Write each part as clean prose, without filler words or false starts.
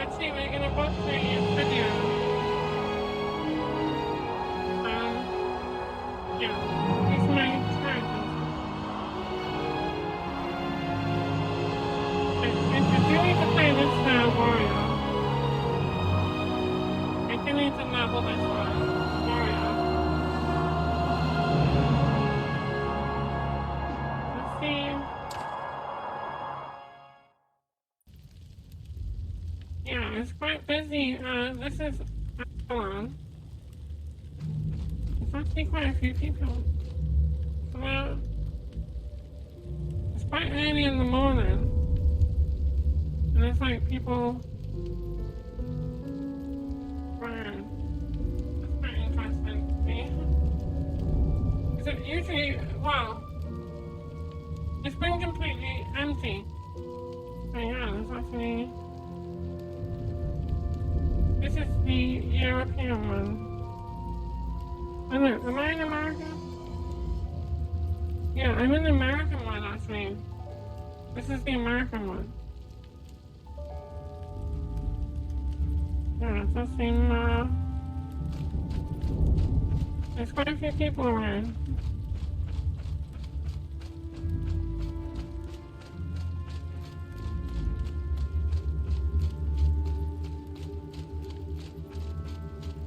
actually making a book series video. Yeah, it's my characters. I do need to play this Wario. I do need to level this Wario. Let's see. Yeah, it's quite busy. This is hold on. It's actually quite a few people. So it's quite early in the morning. And it's like people around. That's quite interesting to me. Because it usually, well, it's been completely empty. So yeah, there's actually, this is the European one. I don't know, am I in America? Yeah, I'm in the American one actually. This is the American one. Yeah, it does seem, there's quite a few people around.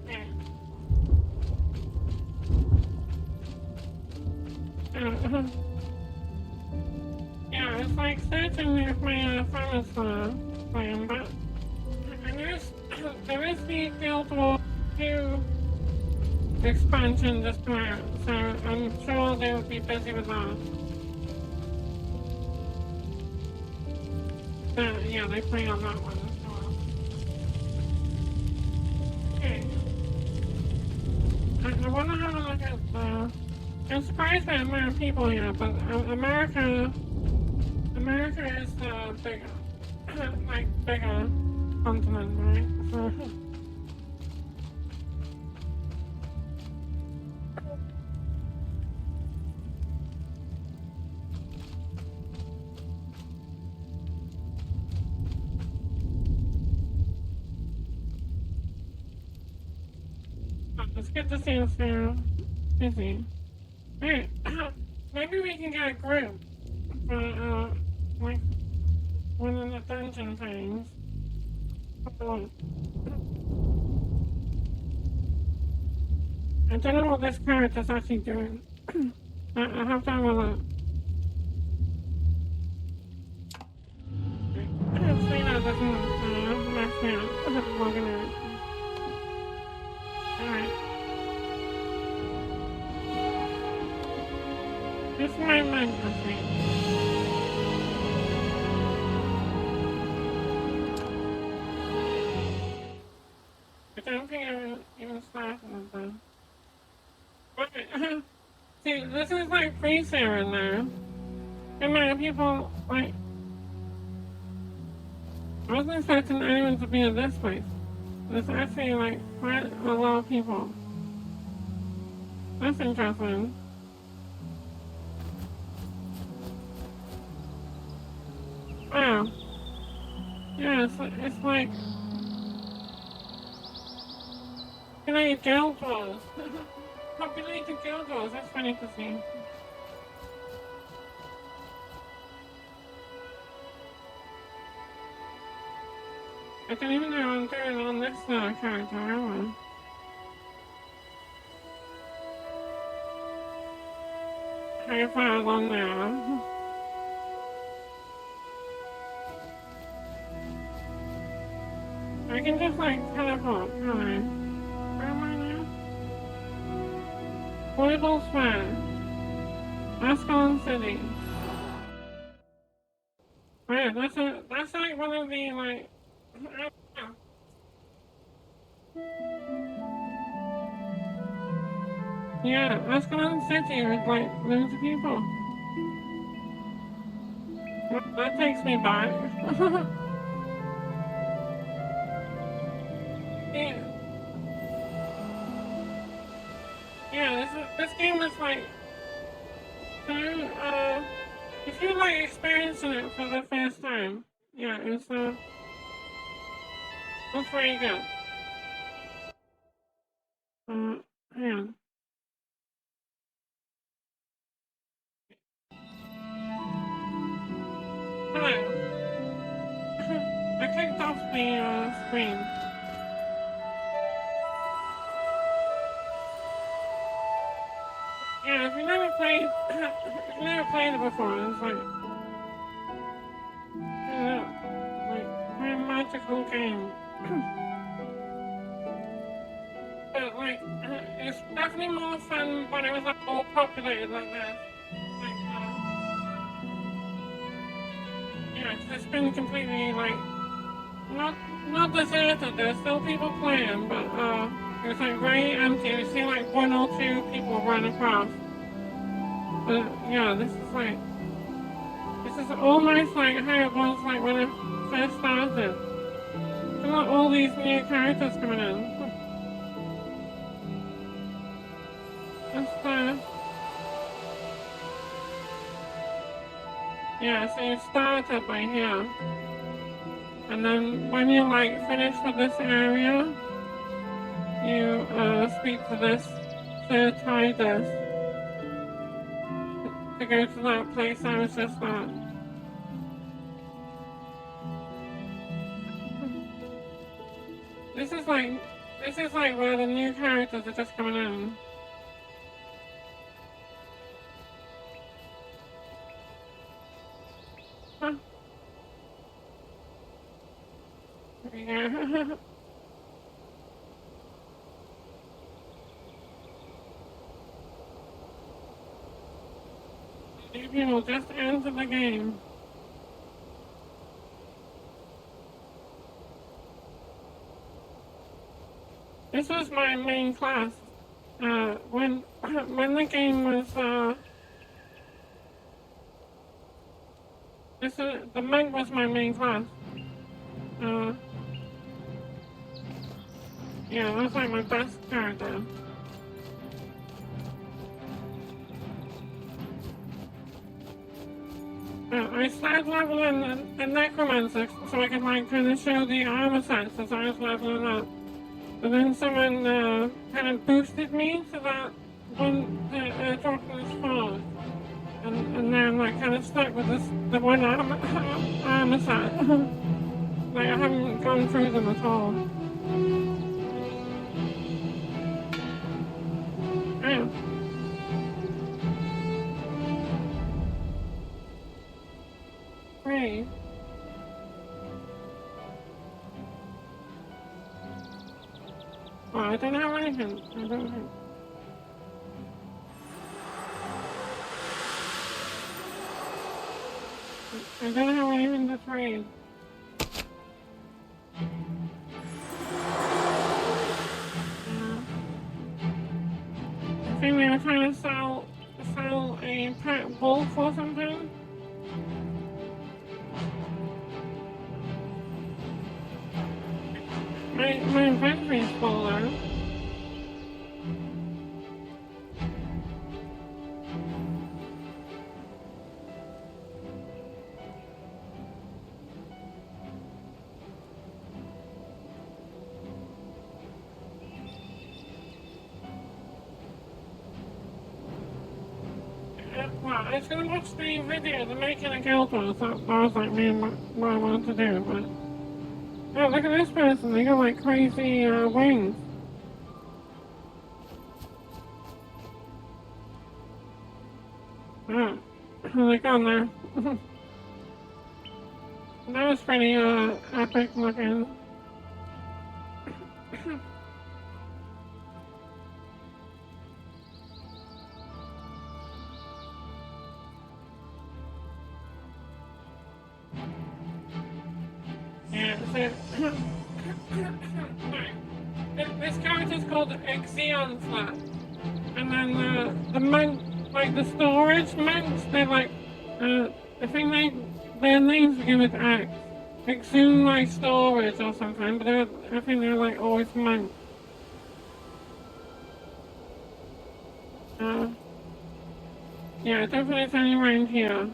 Yeah. Yeah, it's like searching if my phone is playing, but there is the GuildWars 2 expansion just come out, so I'm sure they will be busy with that. But yeah, they play on that one as well. Okay. I want to have a look at the... I'm surprised by the amount of people here, but America is bigger, like bigger continent, right? So, it's good to see us so busy. Hey, maybe we can get a group for, like, one of the dungeon things. I don't know what this character's actually doing. I have to have a look. Hopefully that doesn't mess me up. Logging out. Alright. This is my mind, I think. I don't think I even started with that. Okay. See, this is like free-share in there. And many people, like, I wasn't expecting anyone to be in this place. There's actually, like, quite a lot of people. That's interesting. Wow. Yeah, it's like... Populated GuildWars. Populated GuildWars, that's funny to see. I don't even know what I'm doing on this character, am I? How far along now? I can just like teleport, can I? Where am I now? Portable Square. Ascalon City. Right, that's like one of the like... Yeah, Ascalon City with like loads of people. That takes me back. Yeah. Yeah, this game is like so if you like experiencing it for the first time, yeah, it's That's pretty good. Yeah. Hello. I clicked off the screen. Yeah, if you never played, if you never played it before, it's like, very magical game. But like, it's definitely more fun when it was like all populated like this. Like, yeah, 'cause it's been completely like not deserted. There's still people playing, but it's like very empty. You see like one or two people run across. But yeah, this is almost like how it was like when it first started. Look at all these new characters coming in. It's yeah, so you start up right here. And then when you like finish with this area, you speak to this third Titus to go to that place I was just at. This is like where the new characters are just coming in. Huh. Yeah. New people just enter the game. This was my main class. When when the game was the monk was my main class. Uh, yeah, that was like my best character. I started leveling the necromancer so I could like kind of show the armor sets as I was leveling up. But then someone kind of boosted me to that one Dracula's Falls. And then I'm like kind of stuck with the one armor set. Like I haven't gone through them at all. Yeah. Great. Well, I don't have anything. I don't have. I don't have anything to trade. I think they were trying to sell a pet wolf or something. My inventory's full though. Well, I was gonna watch the video, the making of GuildWars. That was like me and what I wanted to do, but oh, look at this person. They got like crazy wings. Oh, they gone there. That was pretty epic looking. Yeah, so this character's called NeonFlux, and then the monk, like the storage monks, they're like, I think their names begin with X. Exhume like storage or something, but I think they're like always monks. Yeah, definitely it's only around here.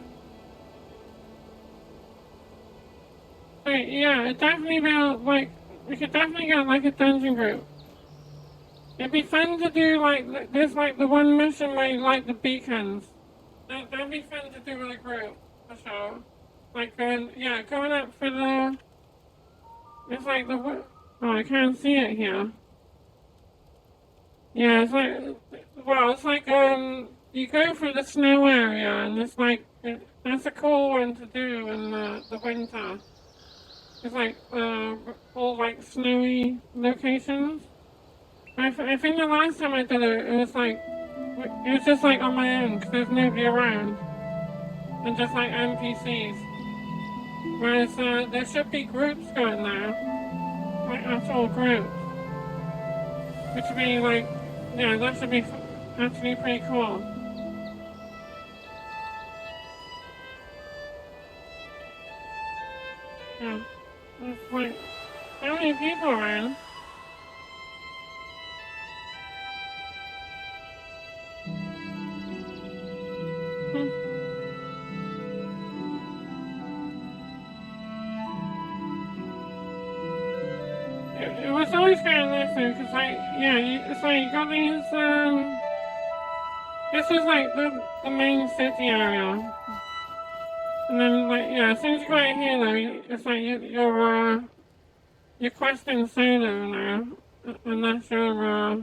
But yeah, it definitely felt like we could definitely get like a dungeon group. It'd be fun to do like there's like the one mission where you like the beacons. That'd be fun to do with a group for sure. Like yeah, going up for the. It's like the. Oh, I can't see it here. Yeah, it's like. Well, it's like you go through the snow area, and it's like that's a cool one to do in the winter. It's like all like snowy locations. I think the last time I did it, it was just like on my own because there's nobody around and just like NPCs. Whereas there should be groups going there, like actual groups, which would be like, yeah, that should be actually pretty cool. Yeah, there's like so many people around. Hmm. It was always kind of nice though, because like, yeah, it's like you got these, this is like the main city area. And then like, yeah, as soon as you go in here though, it's like you're questing solo now, unless you're,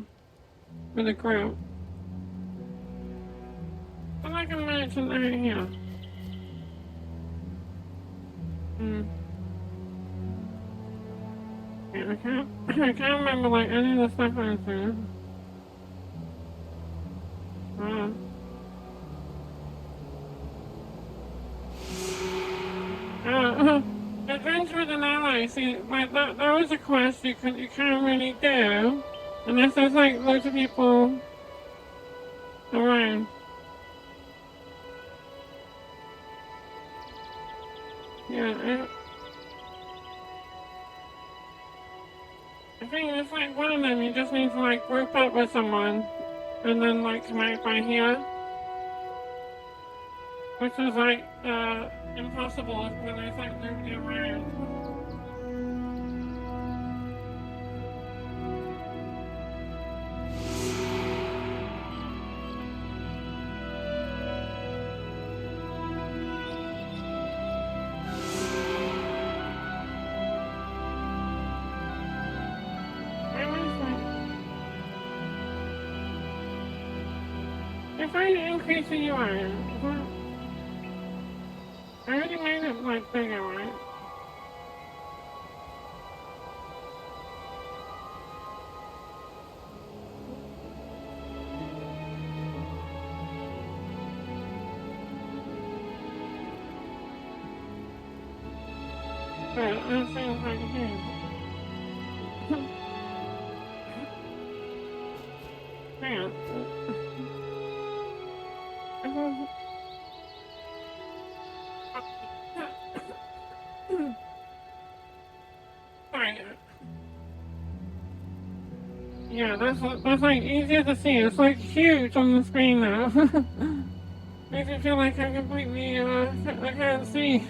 with a group. But like a merchant out here. Hmm. Yeah, I can't remember like any of the stuff I was doing. Adventure with an ally. See, like that was a quest you can't really do unless there's like loads of people around. Yeah, I think it's like one of them. You just need to like group up with someone and then like come out by here, which is like impossible when there's like nobody around. If I increase the UI, I already made it like bigger, right? But that seems like a huge. Hang on. Sorry. Yeah, that's like easier to see. It's like huge on the screen now. Makes me feel like I completely I can't see.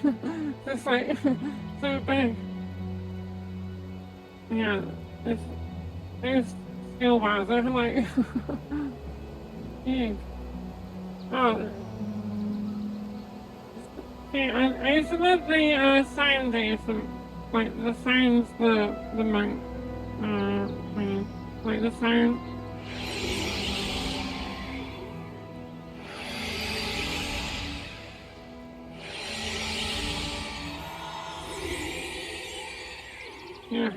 It's like so big. Yeah, there's GuildWars. They're like huge. Oh, see, I used to love the sound days, like the sounds the monk made. Like the sound. Yeah.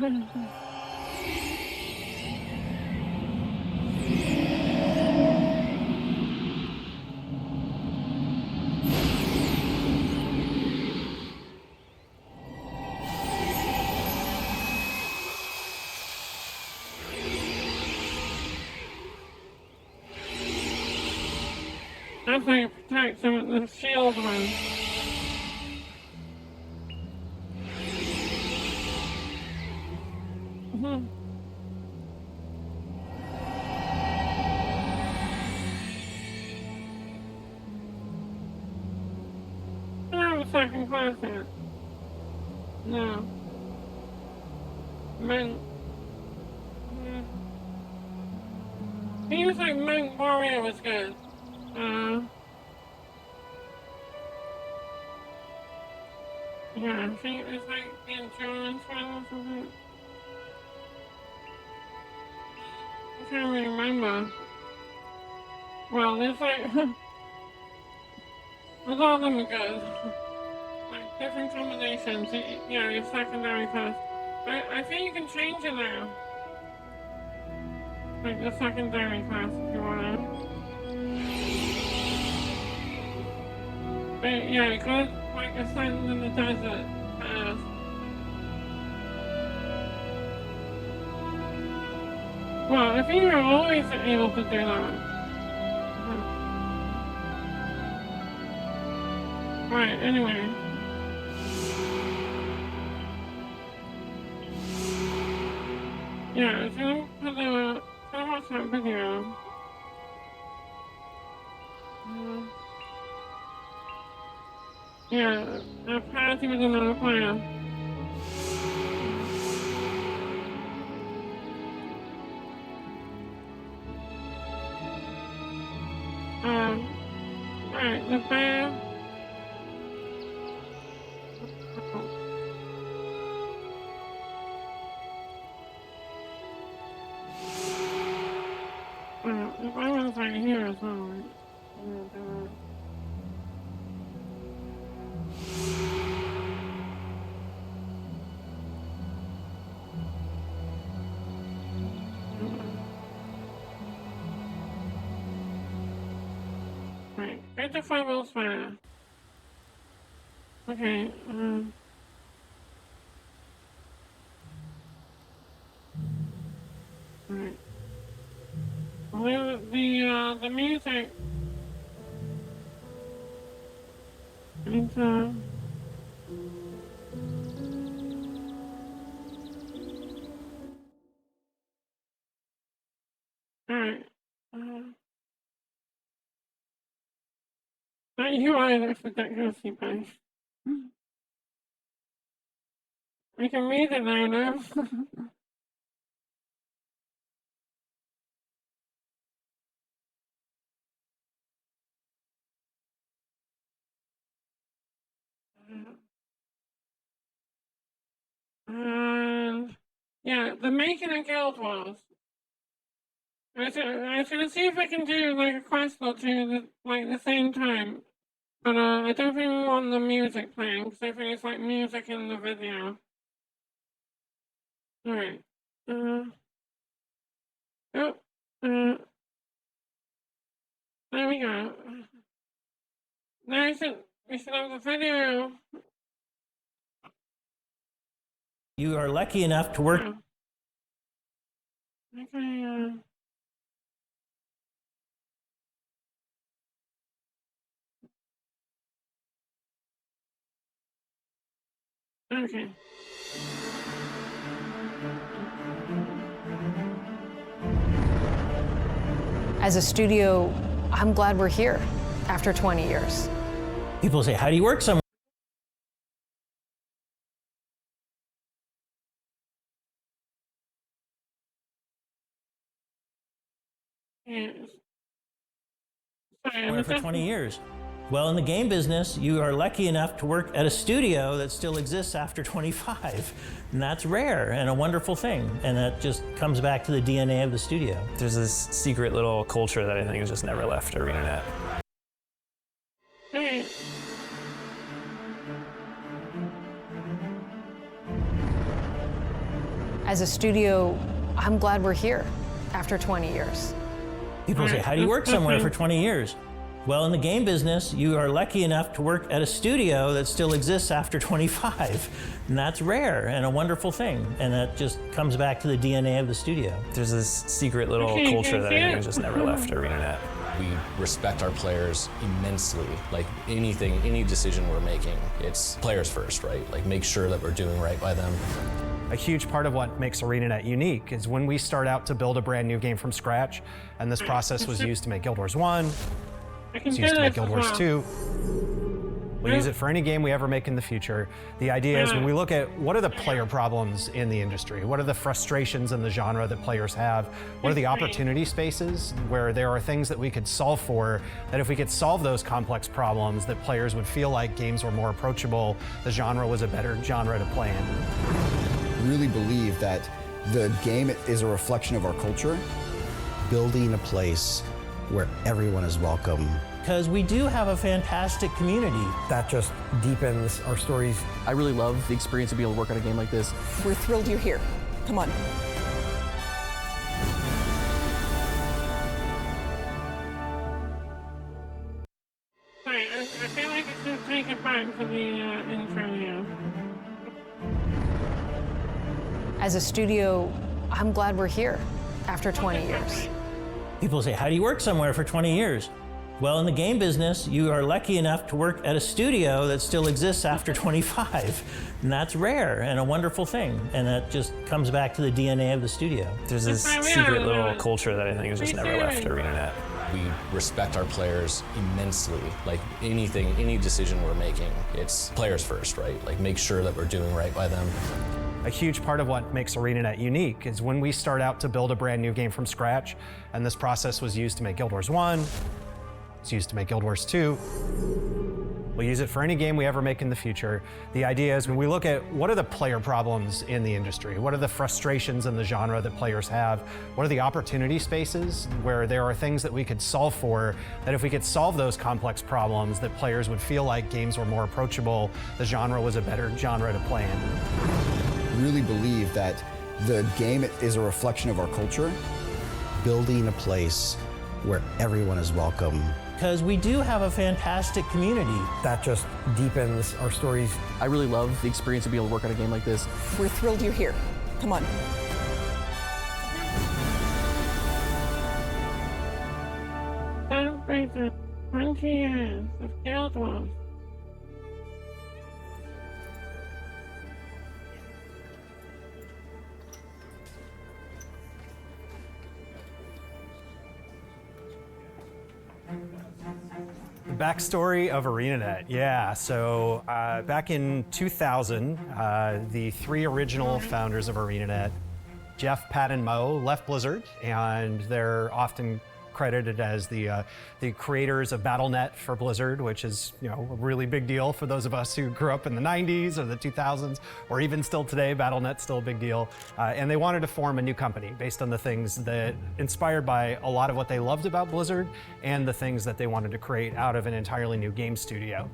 That's how you protect some of the shield ones. Mm-hmm. I have a second class yet. No. Monk. He was like Monk Warrior was good. Yeah, I think it was like the endurance one or something. I can't really remember. Well, there's like, there's all of them are good. Like different combinations. Yeah, your secondary class. I think you can change it now. Like the secondary class if you want to. But yeah, it goes like a sentence in the desert fast. Well, I think you're always able to do that. Right, anyway. Yeah, so I'll watch that video. Yeah, a party with another player. Alright, the bear. If I was right here as well, right? Right, get the 5 volts fire. Okay, right. Well, the music. It's, alright. Not you either for that ghosty place. I can read it now, no? And yeah, the making of GuildWars. I was gonna see if I can do like a quest or two like the same time. But I don't think we want the music playing because I think it's like music in the video. Alright. Oh, there we go. Now we should have the video. You are lucky enough to work. Okay, okay. As a studio, I'm glad we're here after 20 years. People say, how do you work somewhere? Yes. Sorry, For 20 years. Well, in the game business, you are lucky enough to work at a studio that still exists after 25. And that's rare and a wonderful thing. And that just comes back to the DNA of the studio. There's this secret little culture that I think has just never left ArenaNet. Hey. As a studio, I'm glad we're here after 20 years. People say, how do you work somewhere for 20 years? Well, in the game business, you are lucky enough to work at a studio that still exists after 25. And that's rare and a wonderful thing. And that just comes back to the DNA of the studio. There's this secret little culture that I think has just never left ArenaNet. We respect our players immensely. Like anything, any decision we're making, it's players first, right? Like make sure that we're doing right by them. A huge part of what makes ArenaNet unique is when we start out to build a brand new game from scratch, and this process was used to make Guild Wars 1, it's used to make Guild Wars 2. We'll use it for any game we ever make in the future. The idea is when we look at what are the player problems in the industry, what are the frustrations in the genre that players have, what are the opportunity spaces where there are things that we could solve for, that if we could solve those complex problems, that players would feel like games were more approachable, the genre was a better genre to play in. I really believe that the game is a reflection of our culture. Building a place where everyone is welcome. Because we do have a fantastic community. That just deepens our stories. I really love the experience to be able to work on a game like this. We're thrilled you're here. Come on. Sorry, I feel like I should take it back to the intro now. As a studio, I'm glad we're here after 20 years. People say, how do you work somewhere for 20 years? Well, in the game business, you are lucky enough to work at a studio that still exists after 25. And that's rare and a wonderful thing. And that just comes back to the DNA of the studio. There's this secret little culture that I think has just never left ArenaNet. We respect our players immensely. Like any decision we're making, it's players first, right? Like make sure that we're doing right by them. A huge part of what makes ArenaNet unique is when we start out to build a brand new game from scratch, and this process was used to make Guild Wars 1, it's used to make Guild Wars 2. We'll use it for any game we ever make in the future. The idea is when we look at what are the player problems in the industry, what are the frustrations in the genre that players have, what are the opportunity spaces where there are things that we could solve for, that if we could solve those complex problems, that players would feel like games were more approachable, the genre was a better genre to play in. I really believe that the game is a reflection of our culture. Building a place where everyone is welcome. Because we do have a fantastic community. That just deepens our stories. I really love the experience to be able to work on a game like this. We're thrilled you're here. Come on. Celebrate the 20 years of GuildWars. Backstory of ArenaNet, yeah. So back in 2000, the three original founders of ArenaNet, Jeff, Pat, and Mo, left Blizzard, and they're often credited as the creators of BattleNet for Blizzard, which is a really big deal for those of us who grew up in the 90s or the 2000s, or even still today, BattleNet's still a big deal. And they wanted to form a new company based on the things that inspired by a lot of what they loved about Blizzard and the things that they wanted to create out of an entirely new game studio.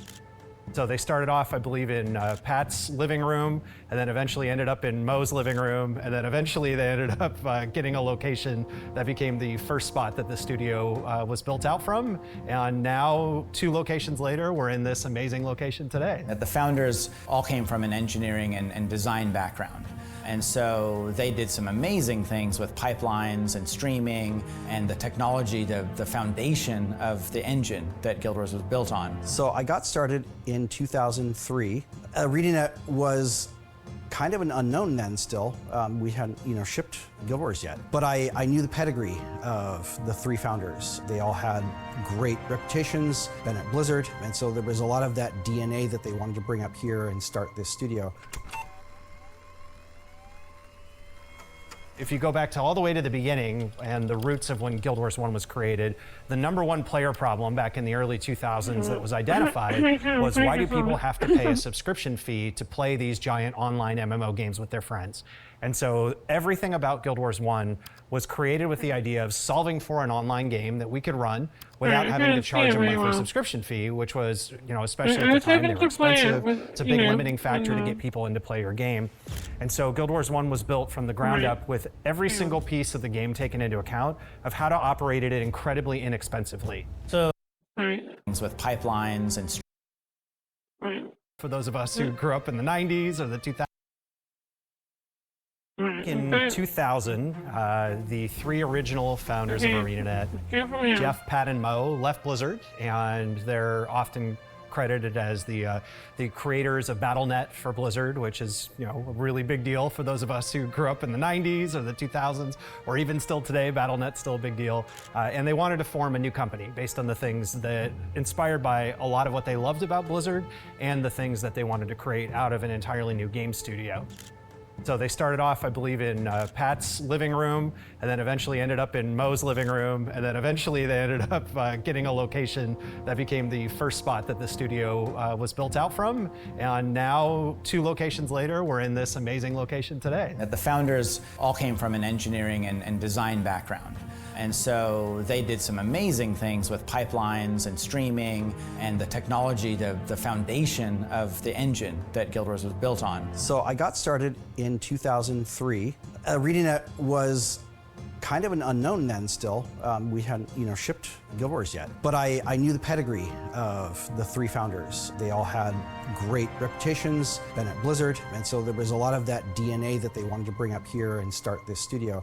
So they started off, I believe, in Pat's living room, and then eventually ended up in Mo's living room, and then eventually they ended up getting a location that became the first spot that the studio was built out from. And now, 2 locations later, we're in this amazing location today. The founders all came from an engineering and design background. And so they did some amazing things with pipelines and streaming and the technology, the foundation of the engine that Guild Wars was built on. So I got started in 2003. ArenaNet was kind of an unknown then still. We hadn't shipped Guild Wars yet. But I knew the pedigree of the 3 founders. They all had great reputations, been at Blizzard, and so there was a lot of that DNA that they wanted to bring up here and start this studio. If you go back to all the way to the beginning and the roots of when Guild Wars 1 was created, the #1 player problem back in the early 2000s that was identified was why do people have to pay a subscription fee to play these giant online MMO games with their friends? And so everything about Guild Wars 1 was created with the idea of solving for an online game that we could run without having to charge a monthly subscription fee, which was, especially at the time, they were expensive. It's a big limiting factor to get people in to play your game. And so Guild Wars 1 was built from the ground up with every single piece of the game taken into account of how to operate it incredibly inexpensively. So with pipelines and for those of us who grew up in the 90s or the 2000s, in 2000, the 3 original founders of ArenaNet, Jeff, Pat, and Mo, left Blizzard, and they're often credited as the creators of BattleNet for Blizzard, which is a really big deal for those of us who grew up in the 90s or the 2000s, or even still today. BattleNet's still a big deal. And they wanted to form a new company based on the things that inspired by a lot of what they loved about Blizzard and the things that they wanted to create out of an entirely new game studio. So they started off, I believe, in Pat's living room, and then eventually ended up in Mo's living room, and then eventually they ended up getting a location that became the first spot that the studio was built out from. And now, 2 locations later, we're in this amazing location today. The founders all came from an engineering and design background. And so they did some amazing things with pipelines and streaming and the technology, the foundation of the engine that GuildWars was built on. So I got started in 2003. ArenaNet was kind of an unknown then still. We hadn't shipped GuildWars yet. But I knew the pedigree of the 3 founders. They all had great reputations, been at Blizzard, and so there was a lot of that DNA that they wanted to bring up here and start this studio.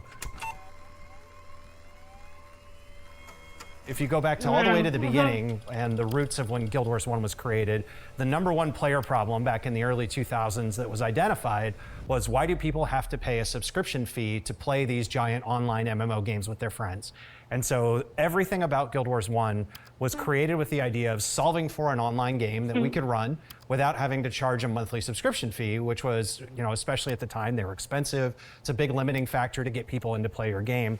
If you go back to all the way to the beginning and the roots of when Guild Wars 1 was created, the #1 player problem back in the early 2000s that was identified was, why do people have to pay a subscription fee to play these giant online MMO games with their friends? And so everything about Guild Wars 1 was created with the idea of solving for an online game that we could run without having to charge a monthly subscription fee, which was, especially at the time, they were expensive. It's a big limiting factor to get people in to play your game.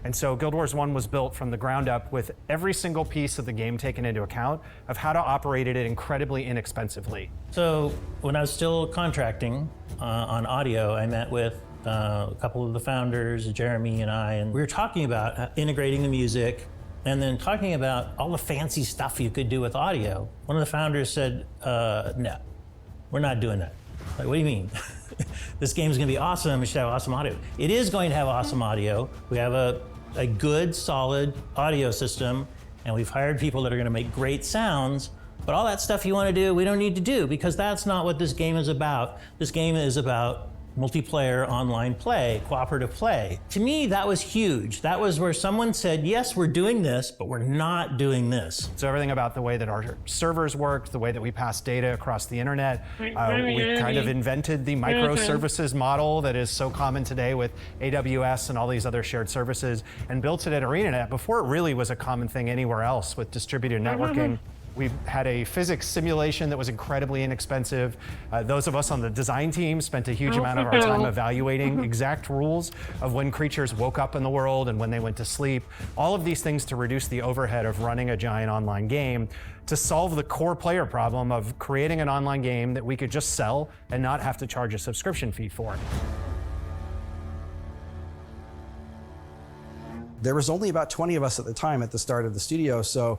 And so Guild Wars 1 was built from the ground up with every single piece of the game taken into account of how to operate it incredibly inexpensively. So when I was still contracting on audio, I met with a couple of the founders, Jeremy and I, and we were talking about integrating the music and then talking about all the fancy stuff you could do with audio. One of the founders said, no, we're not doing that. Like, what do you mean? This game's gonna be awesome, it should have awesome audio. It is going to have awesome audio. We have a good, solid audio system, and we've hired people that are gonna make great sounds, but all that stuff you wanna do, we don't need to do, because that's not what this game is about. This game is about multiplayer online play, cooperative play. To me, that was huge. That was where someone said, yes, we're doing this, but we're not doing this. So everything about the way that our servers work, the way that we pass data across the internet, we kind of invented the microservices model that is so common today with AWS and all these other shared services, and built it at ArenaNet before it really was a common thing anywhere else with distributed networking. We had a physics simulation that was incredibly inexpensive. Those of us on the design team spent a huge amount of our time evaluating exact rules of when creatures woke up in the world and when they went to sleep. All of these things to reduce the overhead of running a giant online game, to solve the core player problem of creating an online game that we could just sell and not have to charge a subscription fee for. There was only about 20 of us at the time at the start of the studio, so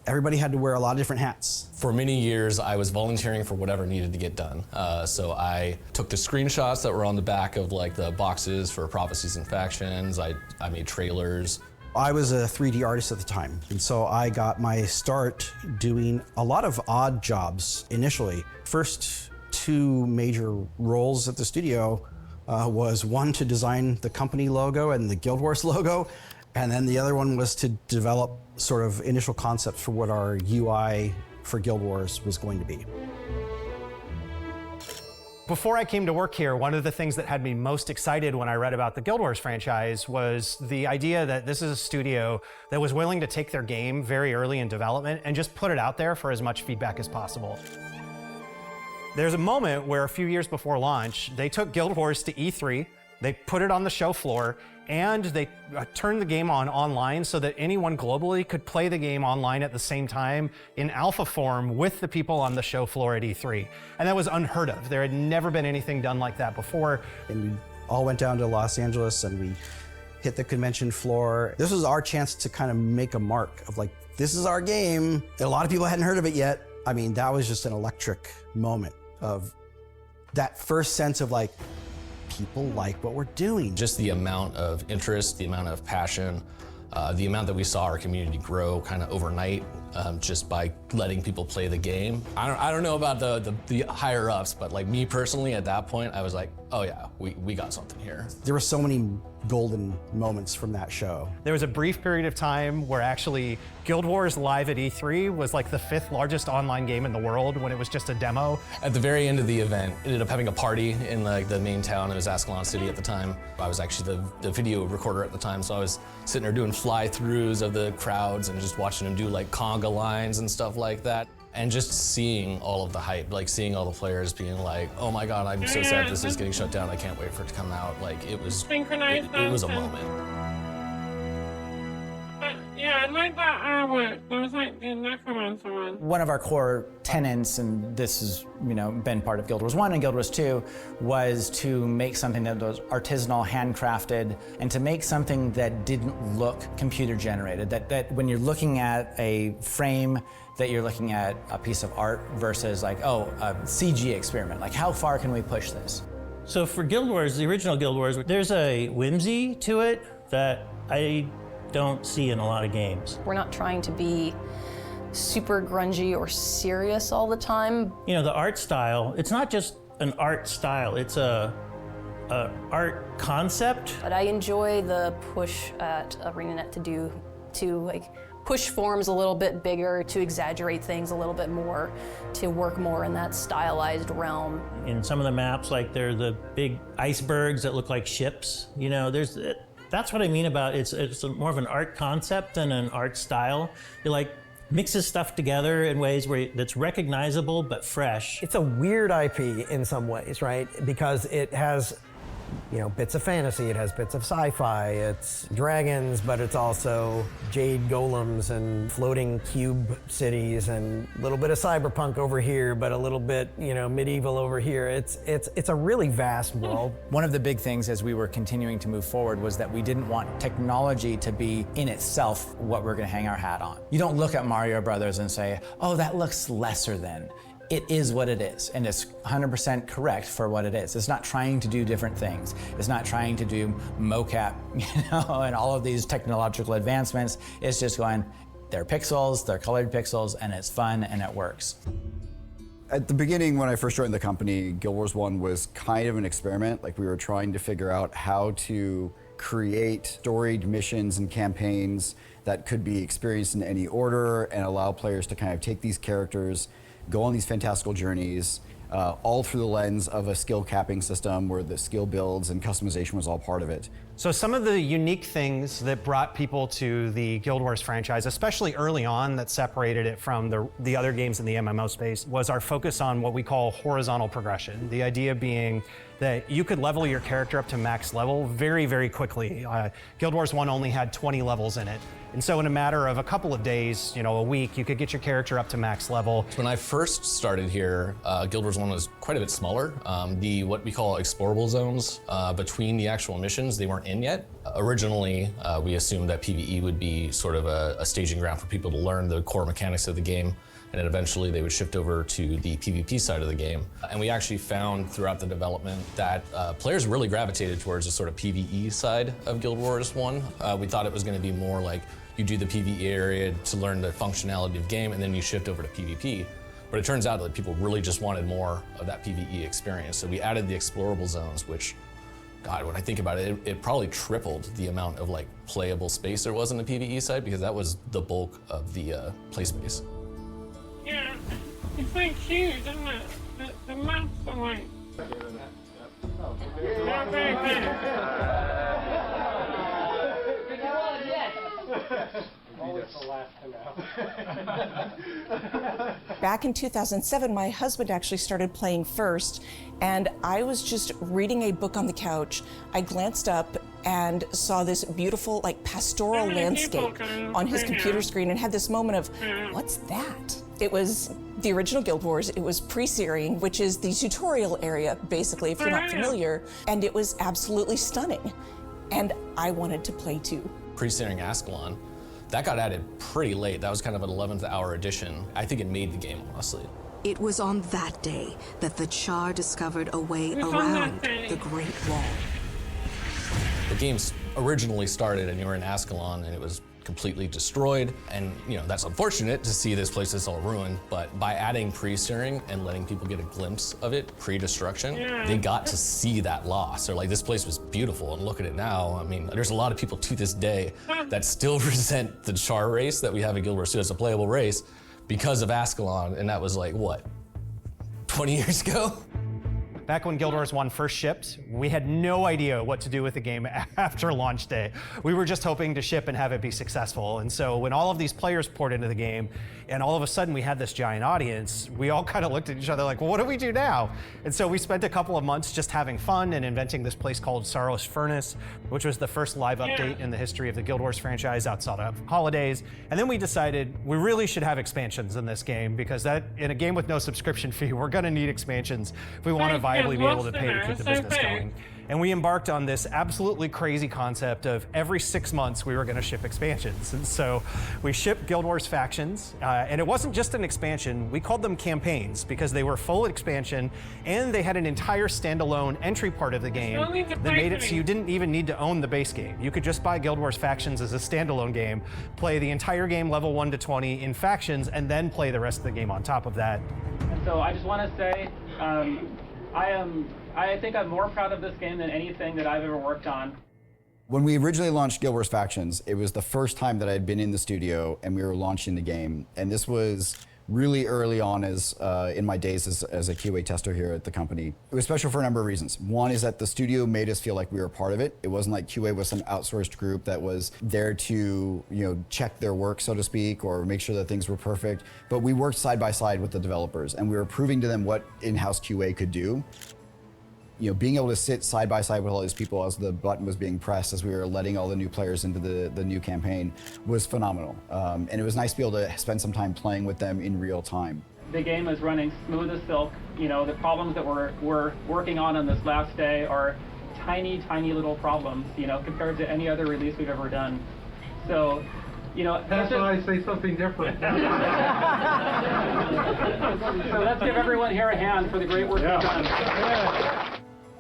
everybody had to wear a lot of different hats. For many years, I was volunteering for whatever needed to get done. So I took the screenshots that were on the back of the boxes for Prophecies and Factions. I made trailers. I was a 3D artist at the time, and so I got my start doing a lot of odd jobs initially. First 2 major roles at the studio was one to design the company logo and the Guild Wars logo, and then the other one was to develop sort of initial concepts for what our UI for Guild Wars was going to be. Before I came to work here, one of the things that had me most excited when I read about the Guild Wars franchise was the idea that this is a studio that was willing to take their game very early in development and just put it out there for as much feedback as possible. There's a moment where a few years before launch, they took Guild Wars to E3, they put it on the show floor, and they turned the game on online so that anyone globally could play the game online at the same time in alpha form with the people on the show floor at E3. And that was unheard of. There had never been anything done like that before. And we all went down to Los Angeles and we hit the convention floor. This was our chance to kind of make a mark of this is our game. A lot of people hadn't heard of it yet. I mean, that was just an electric moment of that first sense of people like what we're doing. Just the amount of interest, the amount of passion, the amount that we saw our community grow kind of overnight. just by letting people play the game. I don't know about the higher ups, but like me personally at that point, I was like, oh yeah, we got something here. There were so many golden moments from that show. There was a brief period of time where actually GuildWars Live at E3 was like the 5th largest online game in the world when it was just a demo. At the very end of the event, ended up having a party in like the main town. It was Ascalon City at the time. I was actually the video recorder at the time, so I was sitting there doing fly-throughs of the crowds and just watching them do like conga lines and stuff like that. And just seeing all of the hype, like seeing all the players being like, oh my God, I'm so sad this is getting shut down. I can't wait for it to come out. Like it was, it was a moment. Yeah, I like that artwork. There was like the necromancer one. One of our core tenets, and this has been part of Guild Wars 1 and Guild Wars 2, was to make something that was artisanal, handcrafted, and to make something that didn't look computer generated. That when you're looking at a frame, that you're looking at a piece of art versus like, oh, a CG experiment. Like how far can we push this? So for Guild Wars, the original Guild Wars, there's a whimsy to it that I don't see in a lot of games. We're not trying to be super grungy or serious all the time. You know, the art style, it's not just an art style, it's a art concept. But I enjoy the push at ArenaNet to like push forms a little bit bigger, to exaggerate things a little bit more, to work more in that stylized realm. In some of the maps, like there are the big icebergs that look like ships. You know, that's what I mean about it's more of an art concept than an art style. It like mixes stuff together in ways where that's recognizable but fresh. It's a weird IP in some ways, right? Because it has bits of fantasy, it has bits of sci-fi, it's dragons, but it's also jade golems and floating cube cities and a little bit of cyberpunk over here, but a little bit, medieval over here. It's a really vast world. One of the big things as we were continuing to move forward was that we didn't want technology to be in itself what we're gonna hang our hat on. You don't look at Mario Brothers and say, oh, that looks lesser than. It is what it is, and it's 100% correct for what it is. It's not trying to do different things. It's not trying to do mocap, and all of these technological advancements. It's just going, they're pixels, they're colored pixels, and it's fun, and it works. At the beginning, when I first joined the company, Guild Wars 1 was kind of an experiment. Like we were trying to figure out how to create storied missions and campaigns that could be experienced in any order and allow players to kind of take these characters, go on these fantastical journeys, all through the lens of a skill capping system where the skill builds and customization was all part of it. So some of the unique things that brought people to the Guild Wars franchise, especially early on, that separated it from the other games in the MMO space, was our focus on what we call horizontal progression. The idea being that you could level your character up to max level very, very quickly. Guild Wars 1 only had 20 levels in it. And so in a matter of a couple of days, a week, you could get your character up to max level. When I first started here, Guild Wars 1 was quite a bit smaller. What we call explorable zones between the actual missions, they weren't in yet. Originally, we assumed that PvE would be sort of a staging ground for people to learn the core mechanics of the game, and then eventually they would shift over to the PvP side of the game. And we actually found throughout the development that players really gravitated towards the sort of PvE side of Guild Wars 1. We thought it was going to be more like you do the PvE area to learn the functionality of the game, and then you shift over to PvP. But it turns out that people really just wanted more of that PvE experience. So we added the explorable zones, which, God, when I think about it, it probably tripled the amount of like playable space there was on the PvE side, because that was the bulk of the play space. Yeah, it's like huge, isn't it? The maps are like... Not very big. Back in 2007, my husband actually started playing first, and I was just reading a book on the couch. I glanced up and saw this beautiful, like, pastoral landscape on his computer screen and had this moment of, what's that? It was the original Guild Wars. It was pre-searing, which is the tutorial area, basically, if you're not familiar, and it was absolutely stunning. And I wanted to play too. Pre-searing Ascalon, that got added pretty late. That was kind of an 11th hour addition. I think it made the game, honestly. It was on that day that the Char discovered a way around the Great Wall. The game originally started and you were in Ascalon, and it was completely destroyed. And that's unfortunate to see this place that's all ruined, but by adding pre-steering and letting people get a glimpse of it pre-destruction, they got to see that loss. They're like, this place was beautiful, and look at it now. I mean, there's a lot of people to this day that still resent the char race that we have in Guild Wars 2 as a playable race because of Ascalon, and that was like, what, 20 years ago? Back when Guild Wars 1 first shipped, we had no idea what to do with the game after launch day. We were just hoping to ship and have it be successful. And so when all of these players poured into the game, and all of a sudden we had this giant audience, we all kind of looked at each other like, well, what do we do now? And so we spent a couple of months just having fun and inventing this place called Saros Furnace, which was the first live update in the history of the Guild Wars franchise outside of holidays. And then we decided we really should have expansions in this game, because that, in a game with no subscription fee, we're gonna need expansions if we want to viably be able to pay to keep the business going. And we embarked on this absolutely crazy concept of every 6 months we were going to ship expansions. And so we shipped Guild Wars Factions, and it wasn't just an expansion, we called them campaigns because they were full expansion and they had an entire standalone entry part of the game that made it so you didn't even need to own the base game. You could just buy Guild Wars Factions as a standalone game, play the entire game level 1 to 20 in Factions, and then play the rest of the game on top of that. And so I just want to say, I think I'm more proud of this game than anything that I've ever worked on. When we originally launched Guild Wars Factions, it was the first time that I had been in the studio and we were launching the game. And this was really early on as in my days as a QA tester here at the company. It was special for a number of reasons. One is that the studio made us feel like we were part of it. It wasn't like QA was some outsourced group that was there to check their work, so to speak, or make sure that things were perfect. But we worked side by side with the developers and we were proving to them what in-house QA could do. Being able to sit side by side with all these people as the button was being pressed, as we were letting all the new players into the new campaign, was phenomenal. And it was nice to be able to spend some time playing with them in real time. The game is running smooth as silk. The problems that we're working on this last day are tiny, tiny little problems, compared to any other release we've ever done. So, that's why I say something different. So let's give everyone here a hand for the great work they've done. Yeah.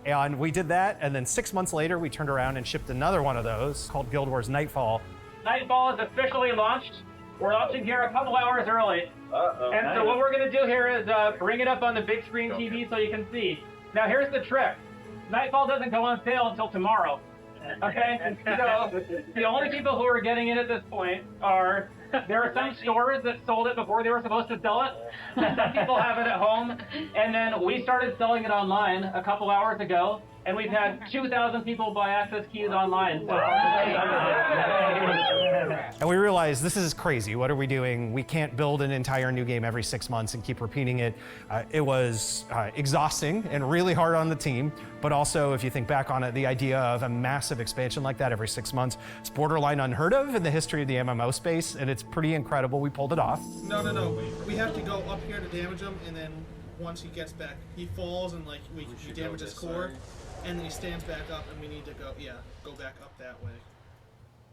And we did that, and then 6 months later, we turned around and shipped another one of those called Guild Wars Nightfall. Nightfall is officially launched. We're launching here a couple hours early. And so what we're going to do here is bring it up on the big screen TV so you can see. Now here's the trick. Nightfall doesn't go on sale until tomorrow. Okay? So the only people who are getting it at this point are, there are some stores that sold it before they were supposed to sell it. Some people have it at home. And then we started selling it online a couple hours ago. And we've had 2,000 people buy access keys online. And we realized this is crazy. What are we doing? We can't build an entire new game every 6 months and keep repeating it. It was exhausting and really hard on the team. But also, if you think back on it, the idea of a massive expansion like that every 6 months, it's borderline unheard of in the history of the MMO space. And it's pretty incredible. We pulled it off. No. We have to go up here to damage him, and then once he gets back, he falls and we damage his core. And then he stands back up, and we need to go back up that way.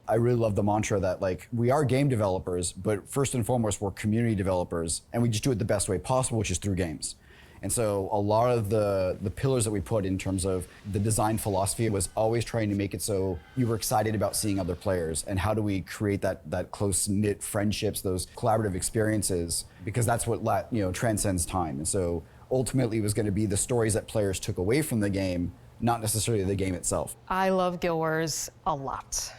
I really love the mantra that we are game developers, but first and foremost, we're community developers, and we just do it the best way possible, which is through games. And so a lot of the pillars that we put in terms of the design philosophy was always trying to make it so you were excited about seeing other players, and how do we create that close-knit friendships, those collaborative experiences, because that's what transcends time. And so ultimately it was going to be the stories that players took away from the game, not necessarily the game itself. I love Guild Wars a lot.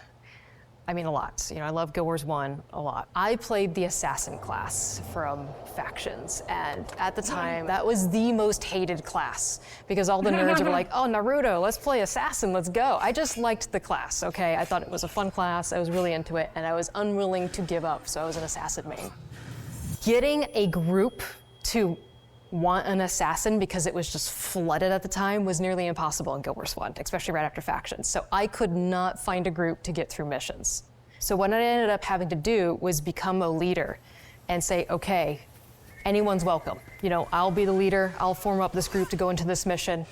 I mean, a lot. I love Guild Wars 1 a lot. I played the assassin class from Factions, and at the time, that was the most hated class, because all the nerds were like, oh, Naruto, let's play assassin, let's go. I just liked the class, okay? I thought it was a fun class, I was really into it, and I was unwilling to give up, so I was an assassin main. Getting a group to want an assassin, because it was just flooded at the time, was nearly impossible in Guild Wars 1, especially right after Factions. So I could not find a group to get through missions. So what I ended up having to do was become a leader and say, okay, anyone's welcome. I'll be the leader, I'll form up this group to go into this mission.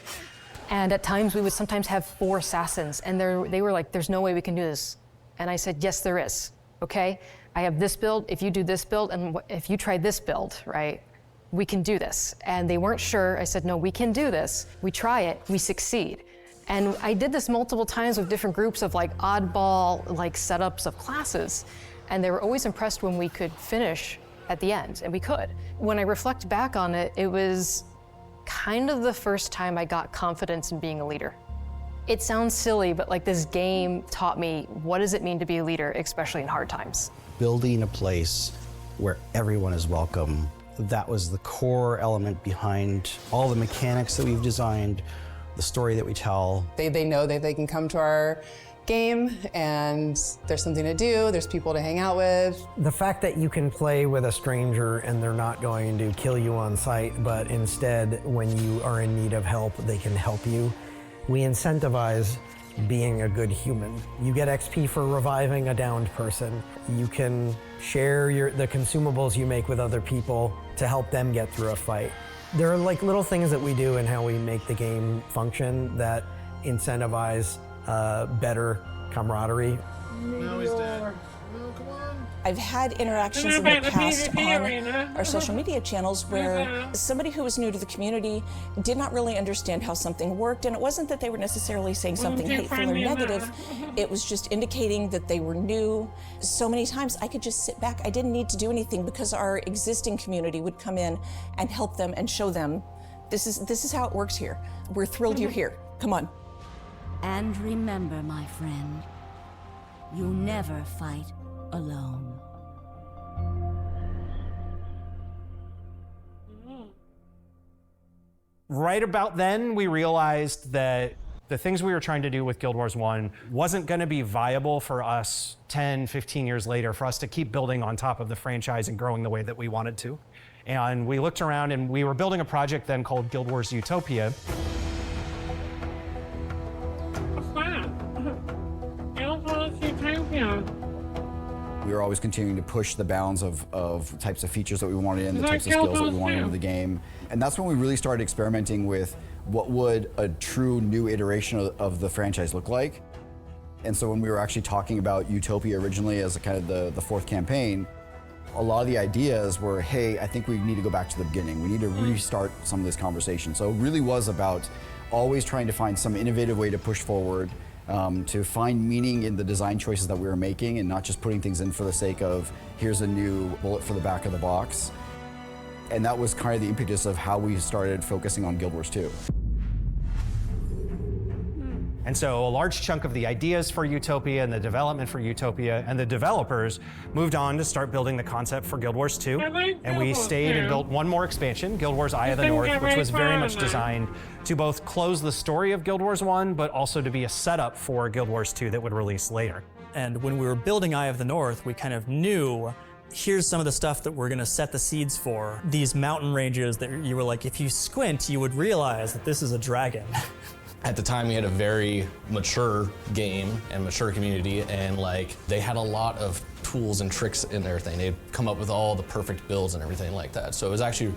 And at times we would sometimes have 4 assassins, and they were like, there's no way we can do this. And I said, yes, there is, okay? I have this build, if you do this build, and if you try this build, right? We can do this. And they weren't sure. I said, no, we can do this. We try it, we succeed. And I did this multiple times with different groups of like oddball like setups of classes. And they were always impressed when we could finish at the end, and we could. When I reflect back on it, it was kind of the first time I got confidence in being a leader. It sounds silly, but like this game taught me what does it mean to be a leader, especially in hard times. Building a place where everyone is welcome, that was the core element behind all the mechanics that we've designed, the story that we tell. They know that they can come to our game and there's something to do, there's people to hang out with. The fact that you can play with a stranger and they're not going to kill you on sight, but instead when you are in need of help, they can help you. We incentivize being a good human. You get XP for reviving a downed person. You can share the consumables you make with other people to help them get through a fight. There are like little things that we do in how we make the game function that incentivize better camaraderie. Now he's dead. No, come on. I've had interactions in the past on our social media channels where somebody who was new to the community did not really understand how something worked, and it wasn't that they were necessarily saying something hateful or negative, it was just indicating that they were new. So many times I could just sit back, I didn't need to do anything because our existing community would come in and help them and show them, this is how it works here. We're thrilled you're here, come on. And remember, my friend, you never fight alone. Right about then, we realized that the things we were trying to do with Guild Wars 1 wasn't going to be viable for us 10, 15 years later, for us to keep building on top of the franchise and growing the way that we wanted to. And we looked around and we were building a project then called Guild Wars Utopia. What's that? Guild Wars Utopia. We were always continuing to push the bounds of types of features that we wanted in, the types of skills that we wanted into the game. And that's when we really started experimenting with what would a true new iteration of the franchise look like. And so when we were actually talking about Utopia originally as a kind of the fourth campaign, a lot of the ideas were, hey, I think we need to go back to the beginning. We need to restart some of this conversation. So it really was about always trying to find some innovative way to push forward, to find meaning in the design choices that we were making and not just putting things in for the sake of, here's a new bullet for the back of the box. And that was kind of the impetus of how we started focusing on Guild Wars 2. And so a large chunk of the ideas for Utopia and the development for Utopia and the developers moved on to start building the concept for Guild Wars 2. And we stayed and built one more expansion, Guild Wars Eye of the North, which was very much designed to both close the story of Guild Wars 1, but also to be a setup for Guild Wars 2 that would release later. And when we were building Eye of the North, we kind of knew, here's some of the stuff that we're gonna set the seeds for. These mountain ranges that you were like, if you squint, you would realize that this is a dragon. At the time, we had a very mature game and mature community, and like they had a lot of tools and tricks in their thing. They'd come up with all the perfect builds and everything like that. So it was actually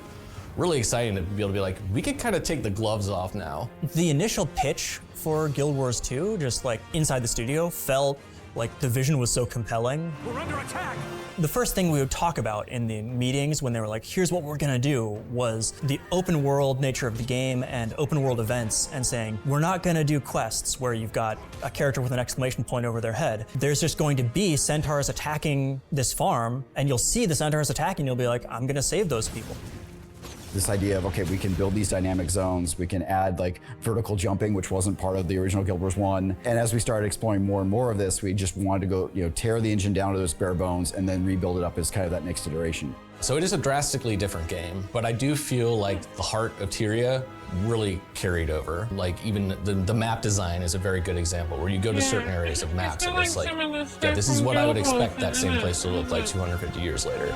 really exciting to be able to be like, we could kind of take the gloves off now. The initial pitch for Guild Wars 2, just like inside the studio, felt like the vision was so compelling. We're under attack! The first thing we would talk about in the meetings when they were like, here's what we're gonna do, was the open world nature of the game and open world events, and saying, we're not gonna do quests where you've got a character with an exclamation point over their head. There's just going to be centaurs attacking this farm, and you'll see the centaurs attacking, you'll be like, I'm gonna save those people. This idea of, okay, we can build these dynamic zones, we can add like vertical jumping, which wasn't part of the original Guild Wars 1. And as we started exploring more and more of this, we just wanted to go, tear the engine down to those bare bones and then rebuild it up as kind of that next iteration. So it is a drastically different game, but I do feel like the heart of Tyria really carried over. Like even the map design is a very good example where you go to certain areas of maps and it's like, yeah, this is what I would expect that same place to look like 250 years later.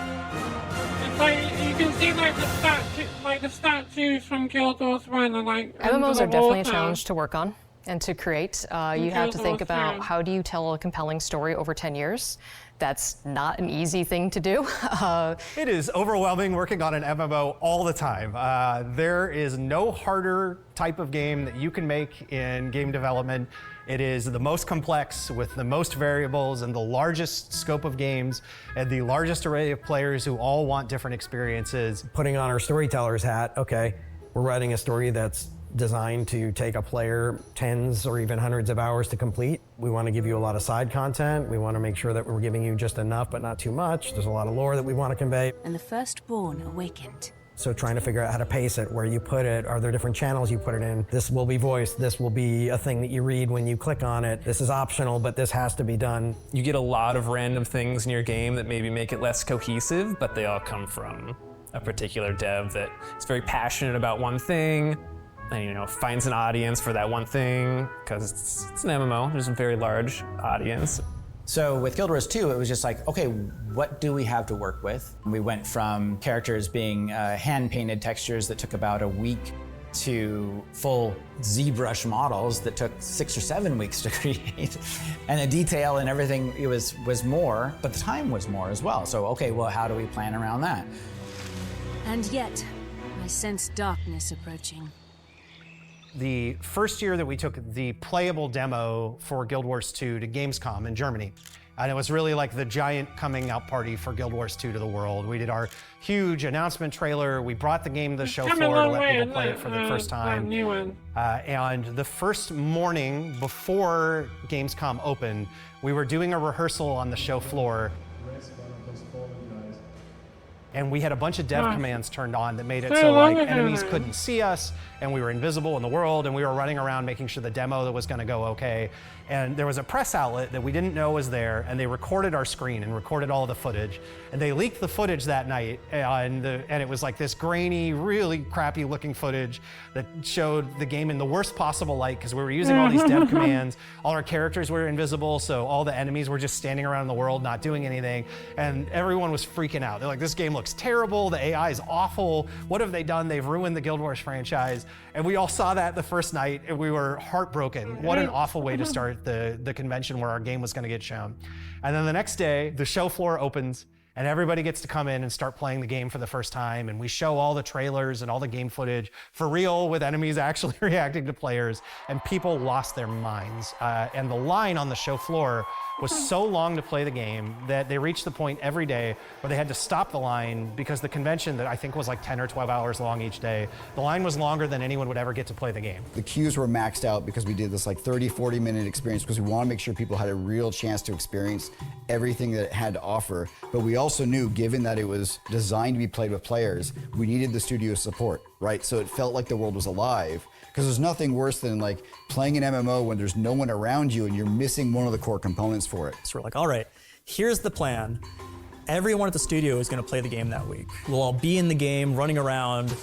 Like you can see like the statues from Guild Wars 1 are like MMOs are definitely a challenge to work on and to create. You have to think about how do you tell a compelling story over 10 years. That's not an easy thing to do. It is overwhelming working on an MMO all the time. There is no harder type of game that you can make in game development. It is the most complex with the most variables and the largest scope of games and the largest array of players who all want different experiences. Putting on our storyteller's hat, okay, we're writing a story that's designed to take a player tens or even hundreds of hours to complete. We want to give you a lot of side content. We want to make sure that we're giving you just enough, but not too much. There's a lot of lore that we want to convey. And the firstborn awakened. So trying to figure out how to pace it, where you put it, are there different channels you put it in? This will be voiced, this will be a thing that you read when you click on it. This is optional, but this has to be done. You get a lot of random things in your game that maybe make it less cohesive, but they all come from a particular dev that is very passionate about one thing and finds an audience for that one thing, because it's an MMO, there's a very large audience. So with Guild Wars 2, it was just like, okay, what do we have to work with? We went from characters being hand-painted textures that took about a week to full ZBrush models that took 6 or 7 weeks to create. And the detail and everything, it was more, but the time was more as well. So, okay, well, how do we plan around that? And yet, I sense darkness approaching. The first year that we took the playable demo for Guild Wars 2 to Gamescom in Germany, and it was really like the giant coming out party for Guild Wars 2 to the world. We did our huge announcement trailer. We brought the game to the show floor to let people play it for the first time. And the first morning before Gamescom opened, we were doing a rehearsal on the show floor. And we had a bunch of dev commands turned on that made it so like enemies couldn't see us, and we were invisible in the world, and we were running around making sure the demo that was going to go okay. And there was a press outlet that we didn't know was there, and they recorded our screen and recorded all the footage. And they leaked the footage that night, and it was like this grainy, really crappy looking footage that showed the game in the worst possible light, because we were using all these dev commands. All our characters were invisible, so all the enemies were just standing around in the world not doing anything. And everyone was freaking out. They're like, this game looks terrible, the AI is awful, what have they done? They've ruined the Guild Wars franchise. And we all saw that the first night, and we were heartbroken. What an awful way to start the convention where our game was gonna get shown. And then the next day, the show floor opens, and everybody gets to come in and start playing the game for the first time, and we show all the trailers and all the game footage for real, with enemies actually reacting to players, and people lost their minds. And the line on the show floor was so long to play the game that they reached the point every day where they had to stop the line, because the convention, that I think was like 10 or 12 hours long each day, the line was longer than anyone would ever get to play the game. The queues were maxed out because we did this like 30, 40-minute experience, because we want to make sure people had a real chance to experience everything that it had to offer. But we also knew, given that it was designed to be played with players, we needed the studio's support, right? So it felt like the world was alive. Because there's nothing worse than like playing an MMO when there's no one around you and you're missing one of the core components for it. So we're like, all right, here's the plan. Everyone at the studio is going to play the game that week. We'll all be in the game, running around,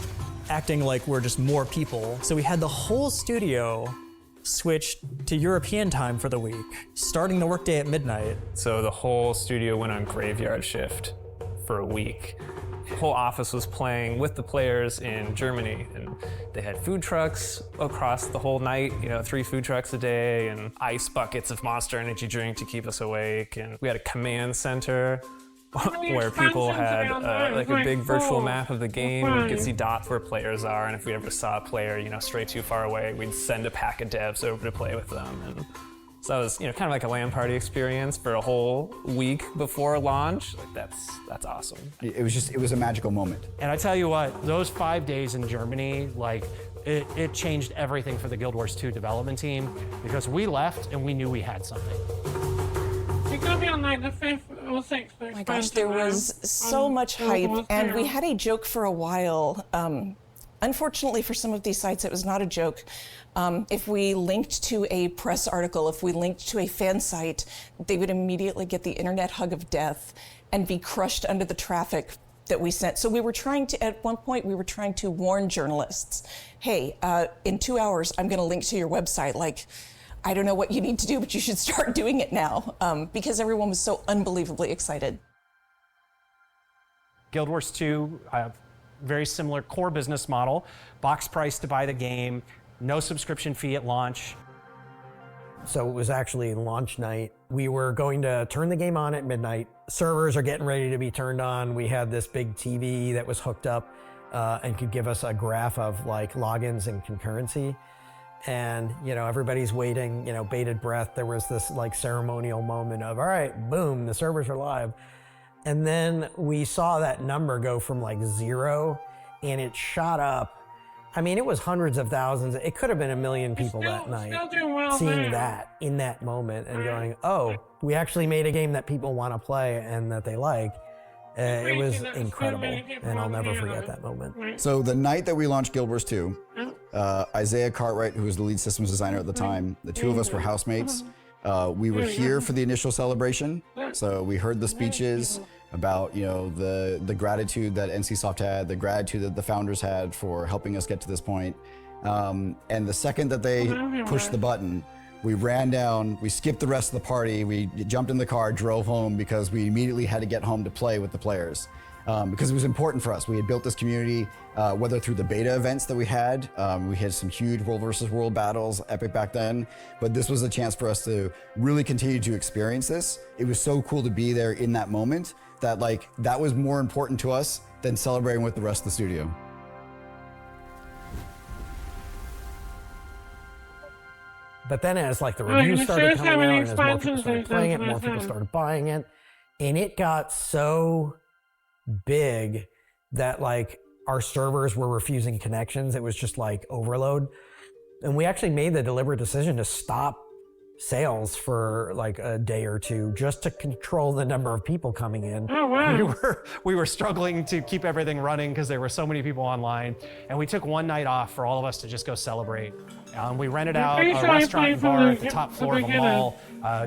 acting like we're just more people. So we had the whole studio switch to European time for the week, starting the workday at midnight. So the whole studio went on graveyard shift for a week. The whole office was playing with the players in Germany, and they had food trucks across the whole night, 3 food trucks a day, and ice buckets of Monster Energy drink to keep us awake. And we had a command center where people had like a big virtual map of the game. We could see dots where players are, and if we ever saw a player, stray too far away, we'd send a pack of devs over to play with them. And so it was, kind of like a LAN party experience for a whole week before launch. Like that's awesome. It was a magical moment. And I tell you what, those 5 days in Germany, like it changed everything for the Guild Wars 2 development team, because we left and we knew we had something. It could be on like the 5th or 6th. Oh my gosh, there was so much hype, and we had a joke for a while. Unfortunately, for some of these sites, it was not a joke. If we linked to a press article, if we linked to a fan site, they would immediately get the internet hug of death and be crushed under the traffic that we sent. So we were trying to, at one point, we were trying to warn journalists, hey, in 2 hours, I'm gonna link to your website. Like, I don't know what you need to do, but you should start doing it now, because everyone was so unbelievably excited. Guild Wars 2, very similar core business model, box price to buy the game, no subscription fee at launch. So it was actually launch night. We were going to turn the game on at midnight. Servers are getting ready to be turned on. We had this big TV that was hooked up and could give us a graph of like logins and concurrency. And, everybody's waiting, bated breath. There was this like ceremonial moment of, all right, boom, the servers are live. And then we saw that number go from like 0, and it shot up I mean, it was hundreds of thousands. It could have been 1 million people that night still doing well seeing there. that in that moment and going, oh, we actually made a game that people want to play and that they like. It was incredible, and I'll never forget that moment. So the night that we launched Guild Wars 2, Isaiah Cartwright, who was the lead systems designer at the time, the two of us were housemates. We were here for the initial celebration, so we heard the speeches about the gratitude that NCSoft had, the gratitude that the founders had for helping us get to this point. And the second that they pushed the button, we ran down, we skipped the rest of the party, we jumped in the car, drove home because we immediately had to get home to play with the players. Because it was important for us. We had built this community, whether through the beta events that we had some huge world versus world battles, epic back then, but this was a chance for us to really continue to experience this. It was so cool to be there in that moment that that was more important to us than celebrating with the rest of the studio. But then as the reviews started coming out and as more people started playing it, more people started buying it, and it got so big that our servers were refusing connections. It was just overload. And we actually made the deliberate decision to stop sales for a day or two just to control the number of people coming in. Oh, wow. We were struggling to keep everything running because there were so many people online, and we took one night off for all of us to just go celebrate. We rented out a restaurant and bar at the top floor of a mall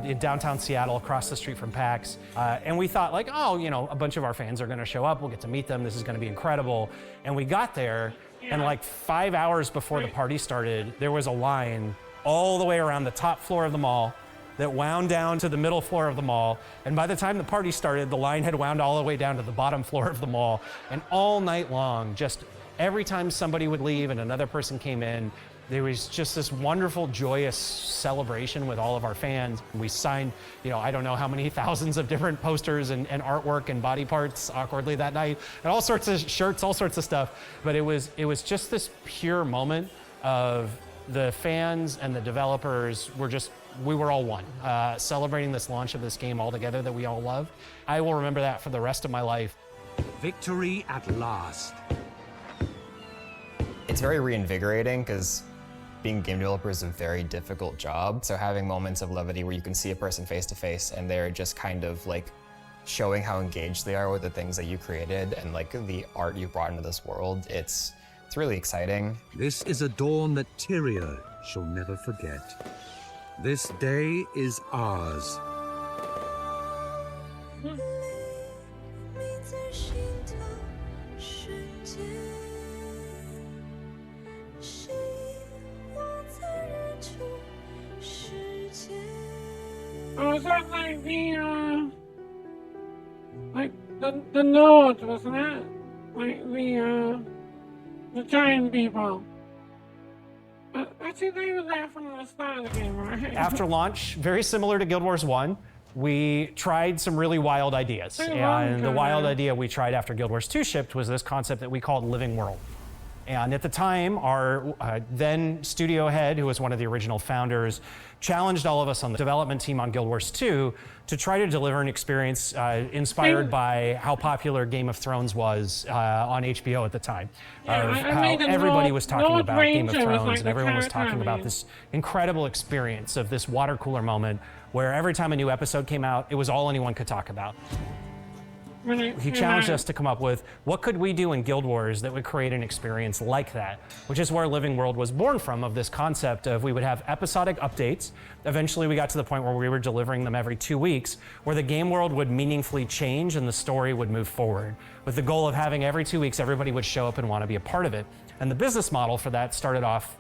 in downtown Seattle, across the street from PAX. And we thought a bunch of our fans are gonna show up, we'll get to meet them, this is gonna be incredible. And we got there, and 5 hours before the party started, there was a line all the way around the top floor of the mall that wound down to the middle floor of the mall. And by the time the party started, the line had wound all the way down to the bottom floor of the mall. And all night long, just every time somebody would leave and another person came in, there was just this wonderful, joyous celebration with all of our fans. We signed, I don't know how many thousands of different posters and artwork and body parts awkwardly that night, and all sorts of shirts, all sorts of stuff. But it was just this pure moment of the fans and the developers we were all one, celebrating this launch of this game all together that we all loved. I will remember that for the rest of my life. Victory at last. It's very reinvigorating because being a game developer is a very difficult job. So having moments of levity where you can see a person face to face and they're just kind of showing how engaged they are with the things that you created and the art you brought into this world, it's really exciting. This is a dawn that Tyria shall never forget. This day is ours. Oh, was that the nodes, wasn't it? The giant people. I think they were there from the start of the game, right? After launch, very similar to Guild Wars 1, we tried some really wild ideas. And the wild idea we tried after Guild Wars 2 shipped was this concept that we called Living World. And at the time, our then studio head, who was one of the original founders, challenged all of us on the development team on Guild Wars 2 to try to deliver an experience inspired by how popular Game of Thrones was on HBO at the time. Of how everybody was talking about Game of Thrones, and everyone was talking about this incredible experience of this water cooler moment where every time a new episode came out, it was all anyone could talk about. He challenged us to come up with what could we do in Guild Wars that would create an experience like that, which is where Living World was born from, of this concept of we would have episodic updates. Eventually we got to the point where we were delivering them every 2 weeks, where the game world would meaningfully change and the story would move forward, with the goal of having every 2 weeks everybody would show up and want to be a part of it. And the business model for that started off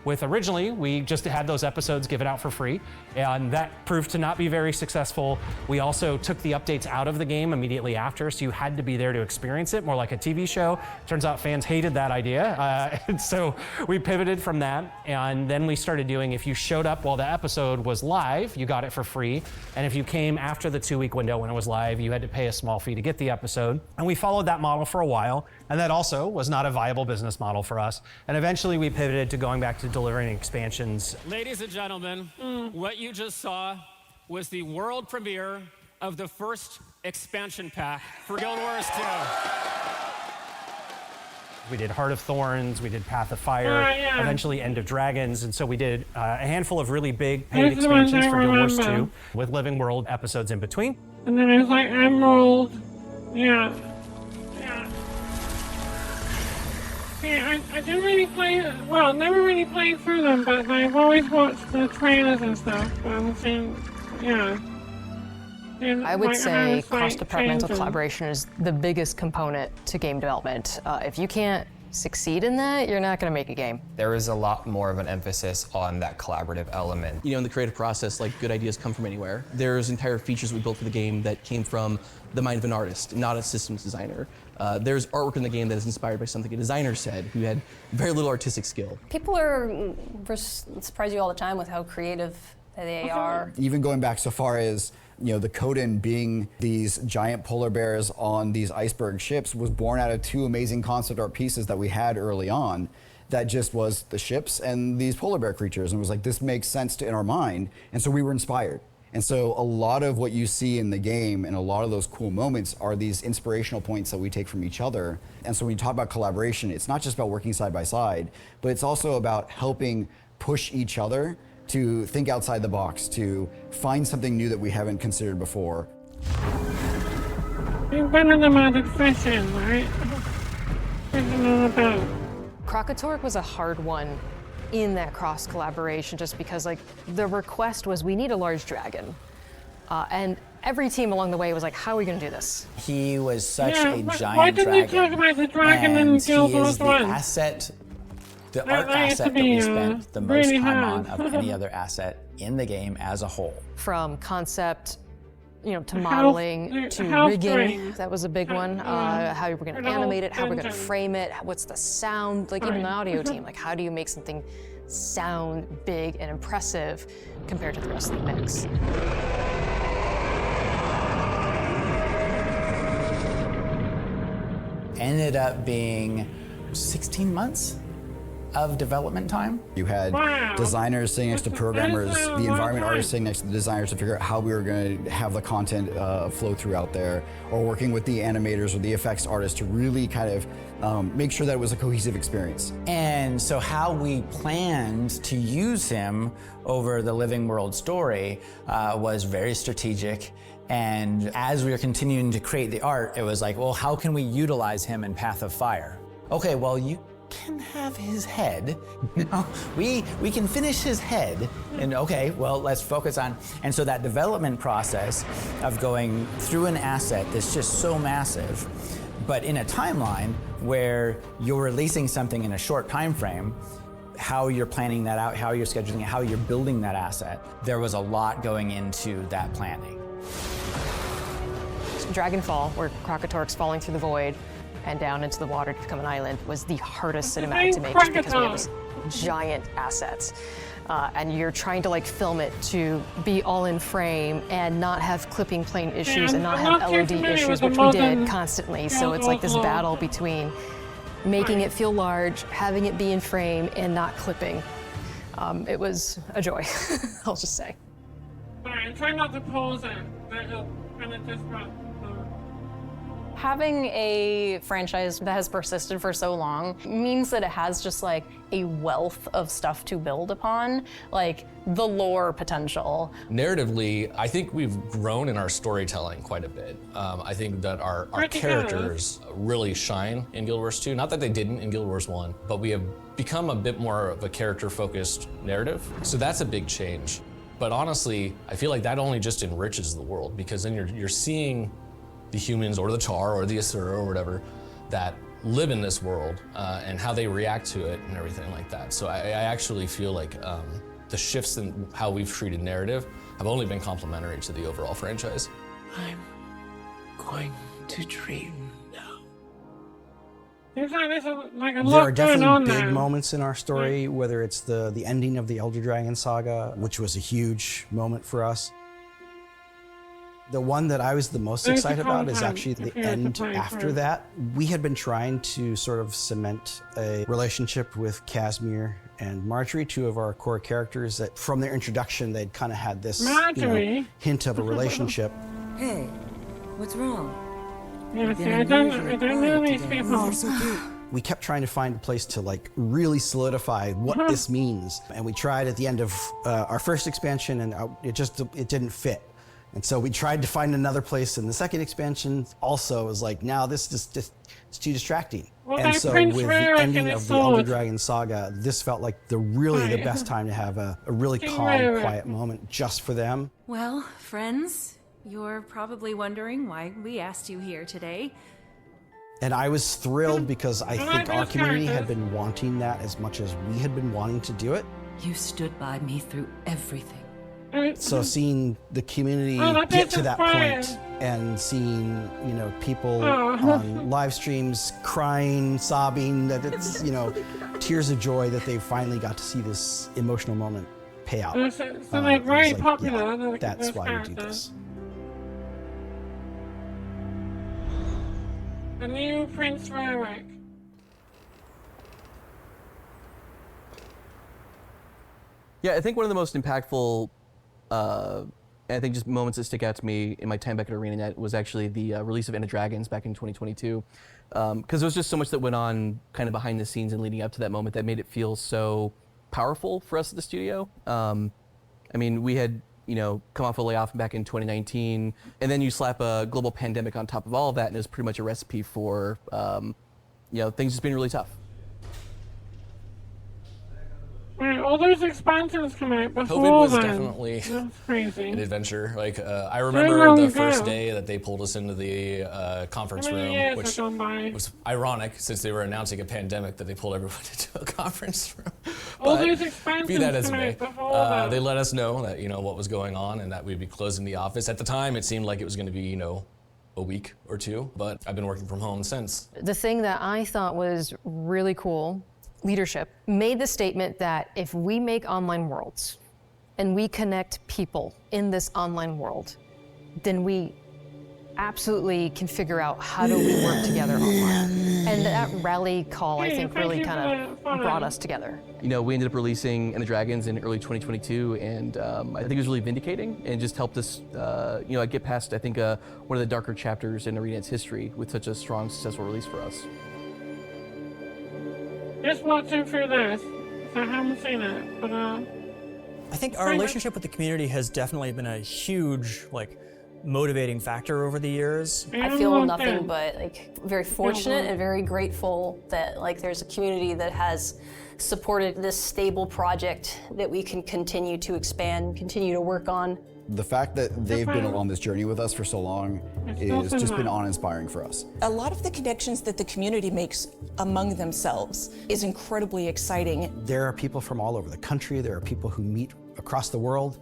with originally, we just had those episodes given out for free, and that proved to not be very successful. We also took the updates out of the game immediately after, so you had to be there to experience it, more like a TV show. Turns out fans hated that idea, and so we pivoted from that, and then we started doing, if you showed up while the episode was live, you got it for free, and if you came after the 2-week window when it was live, you had to pay a small fee to get the episode. And we followed that model for a while, and that also was not a viable business model for us. And eventually we pivoted to going back to delivering expansions. Ladies and gentlemen, what you just saw was the world premiere of the first expansion pack for Guild Wars 2. We did Heart of Thorns, we did Path of Fire, yeah. eventually End of Dragons, and so we did a handful of really big paid Those are the ones expansions I for Guild Wars remember. 2 with Living World episodes in between. And then there's like Emerald. Yeah. Yeah. See, I didn't really play, well, never really played through them, but I've always watched the trailers and stuff. But I'm saying, yeah. And, I would like, say it's, like, cross-departmental changing. collaboration is the biggest component to game development. If you can't succeed in that, you're not going to make a game. There was a lot more of an emphasis on that collaborative element. You know, in the creative process, like, good ideas come from anywhere. There's entire features we built for the game that came from the mind of an artist, not a systems designer. There's artwork in the game that is inspired by something a designer said who had very little artistic skill. People surprise you all the time with how creative they are. Even going back so far as, you know, the Coden being these giant polar bears on these iceberg ships was born out of two amazing concept art pieces that we had early on that just was the ships and these polar bear creatures, and it was like, this makes sense in our mind, and so we were inspired. And so a lot of what you see in the game and a lot of those cool moments are these inspirational points that we take from each other. And so when you talk about collaboration, it's not just about working side by side, but it's also about helping push each other to think outside the box, to find something new that we haven't considered before. You've been in the mounted fishing, right? Fishing on a boat. Krakatork was a hard one in that cross collaboration, just because like the request was we need a large dragon, and every team along the way was like, how are we going to do this? He was such a why giant didn't you dragon. talk about the dragon in and Guild he is Wars the 1? asset, the That art used to asset that be, we spent the most really time on hard. of any other asset in the game as a whole. From concept, you know, to The modeling, house- to the house rigging. frame. That was a big one. How we're going For to the whole animate it, how we're going to dungeon. frame it, what's the sound, like even the Right. audio team, like how do you make something sound big and impressive compared to the rest of the mix? Ended up being 16 months of development time. You had designers sitting next to programmers, the environment artists sitting next to the designers to figure out how we were going to have the content flow throughout there, or working with the animators or the effects artists to really kind of make sure that it was a cohesive experience. And so how we planned to use him over the Living World story was very strategic. And as we were continuing to create the art, it was like, well, how can we utilize him in Path of Fire? Okay, well, you can have his head. No, we can finish his head. And okay, well, let's focus on. And so that development process of going through an asset that's just so massive, but in a timeline where you're releasing something in a short time frame, how you're planning that out, how you're scheduling it, how you're building that asset, there was a lot going into that planning. Dragonfall, where Krakatork's falling through the void and down into the water to become an island, was the hardest cinematic to make, just because we have this giant assets. And you're trying to like film it to be all in frame and not have clipping plane issues and not have LOD issues, which we did constantly. So it's like this battle between making it feel large, having it be in frame, and not clipping. It was a joy, I'll just say. Alright, try not to pose it. That'll kind of disrupt. Having a franchise that has persisted for so long means that it has just like a wealth of stuff to build upon, like the lore potential. Narratively, I think we've grown in our storytelling quite a bit. I think that our characters really shine in Guild Wars 2. Not that they didn't in Guild Wars 1, but we have become a bit more of a character-focused narrative. So that's a big change. But honestly, I feel like that only just enriches the world, because then you're seeing the humans or the Tar or the Asura or whatever that live in this world and how they react to it and everything like that. So I actually feel like the shifts in how we've treated narrative have only been complementary to the overall franchise. I'm going to dream now. There's like a There lot are going on definitely big there. moments in our story, whether it's the ending of the Elder Dragon saga, which was a huge moment for us. The one that I was the most There's excited the about is content actually the if you had to end play after through. that. We had been trying to sort of cement a relationship with Casimir and Marjorie, two of our core characters, that from their introduction, they'd kind of had this Marjorie? hint of a relationship. Hey, what's wrong? Yeah, You've see, been I don't unusually know quiet these today. people. You're so cute. We kept trying to find a place to like really solidify what this means. And we tried at the end of our first expansion, and it didn't fit. And so we tried to find another place in the second expansion. Also, it was like, now this is just it's too distracting. Well, and that so Prince with the Raric ending and of his the Elder sword. Dragon saga, this felt like the best time to have a really King calm, Raric. quiet moment just for them. Well, friends, you're probably wondering why we asked you here today. And I was thrilled because I I like think our those community had characters. been wanting that as much as we had been wanting to do it. You stood by me through everything. So seeing the community Oh, that get to is that inspiring. point and seeing, people Oh. on live streams crying, sobbing, that it's, tears of joy that they finally got to see this emotional moment pay out. So they're It was very like, popular. yeah, those that's why we do characters. this. The new Prince Raric. Yeah, I think one of the most impactful, I think just moments that stick out to me in my time back at ArenaNet was actually the release of End of Dragons back in 2022. Because there was just so much that went on kind of behind the scenes and leading up to that moment that made it feel so powerful for us at the studio. I mean, we had, come off a layoff back in 2019, and then you slap a global pandemic on top of all of that, and it was pretty much a recipe for, things just being really tough. Right, all those expansions come out before COVID was then. definitely That's crazy. an adventure. Like I long remember the ago. first day that they pulled us into the conference How many room, years which have gone by? was ironic since they were announcing a pandemic that they pulled everyone into a conference room. All But those expansions be that as it come may, out before that. they let us know that what was going on and that we'd be closing the office. At the time, it seemed like it was going to be a week or two, but I've been working from home since. The thing that I thought was really cool, leadership, made the statement that if we make online worlds and we connect people in this online world, then we absolutely can figure out how do we work together online. And that rally call, I think, really kind of brought us together. We ended up releasing End of Dragons in early 2022, and I think it was really vindicating and just helped us, get past, I think, one of the darker chapters in ArenaNet's history with such a strong, successful release for us. Just watching through this, so I haven't seen it, but I think our relationship with the community has definitely been a huge, motivating factor over the years. I feel nothing but very fortunate and very grateful that there's a community that has supported this stable project that we can continue to expand, continue to work on. The fact that they've been on this journey with us for so long is just been awe-inspiring for us. A lot of the connections that the community makes among themselves is incredibly exciting. There are people from all over the country. There are people who meet across the world.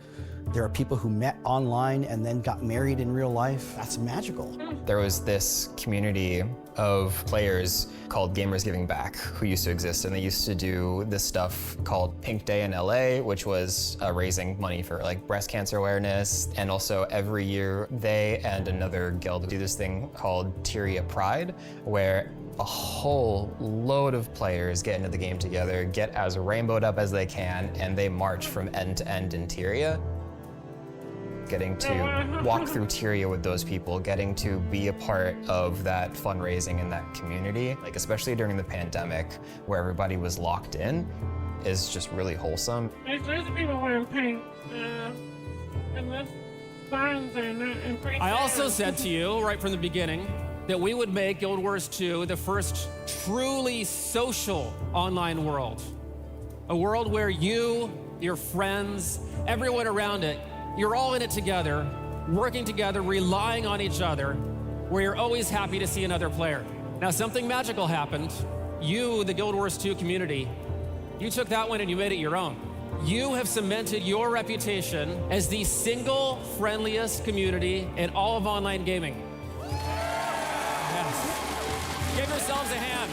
There are people who met online and then got married in real life. That's magical. There was this community of players called Gamers Giving Back who used to exist, and they used to do this stuff called Pink Day in LA, which was raising money for breast cancer awareness. And also every year they and another guild do this thing called Tyria Pride, where a whole load of players get into the game together, get as rainbowed up as they can, and they march from end to end in Tyria. Getting to walk through Tyria with those people, getting to be a part of that fundraising in that community, especially during the pandemic where everybody was locked in, is just really wholesome. there's loads of people wearing pink, and the signs are not in pretty I also said to you right from the beginning that we would make Guild Wars 2 the first truly social online world. A world where you, your friends, everyone around it, you're all in it together, working together, relying on each other, where you're always happy to see another player. Now, something magical happened. You, the Guild Wars 2 community, you took that one and you made it your own. You have cemented your reputation as the single friendliest community in all of online gaming. Yes. Give yourselves a hand.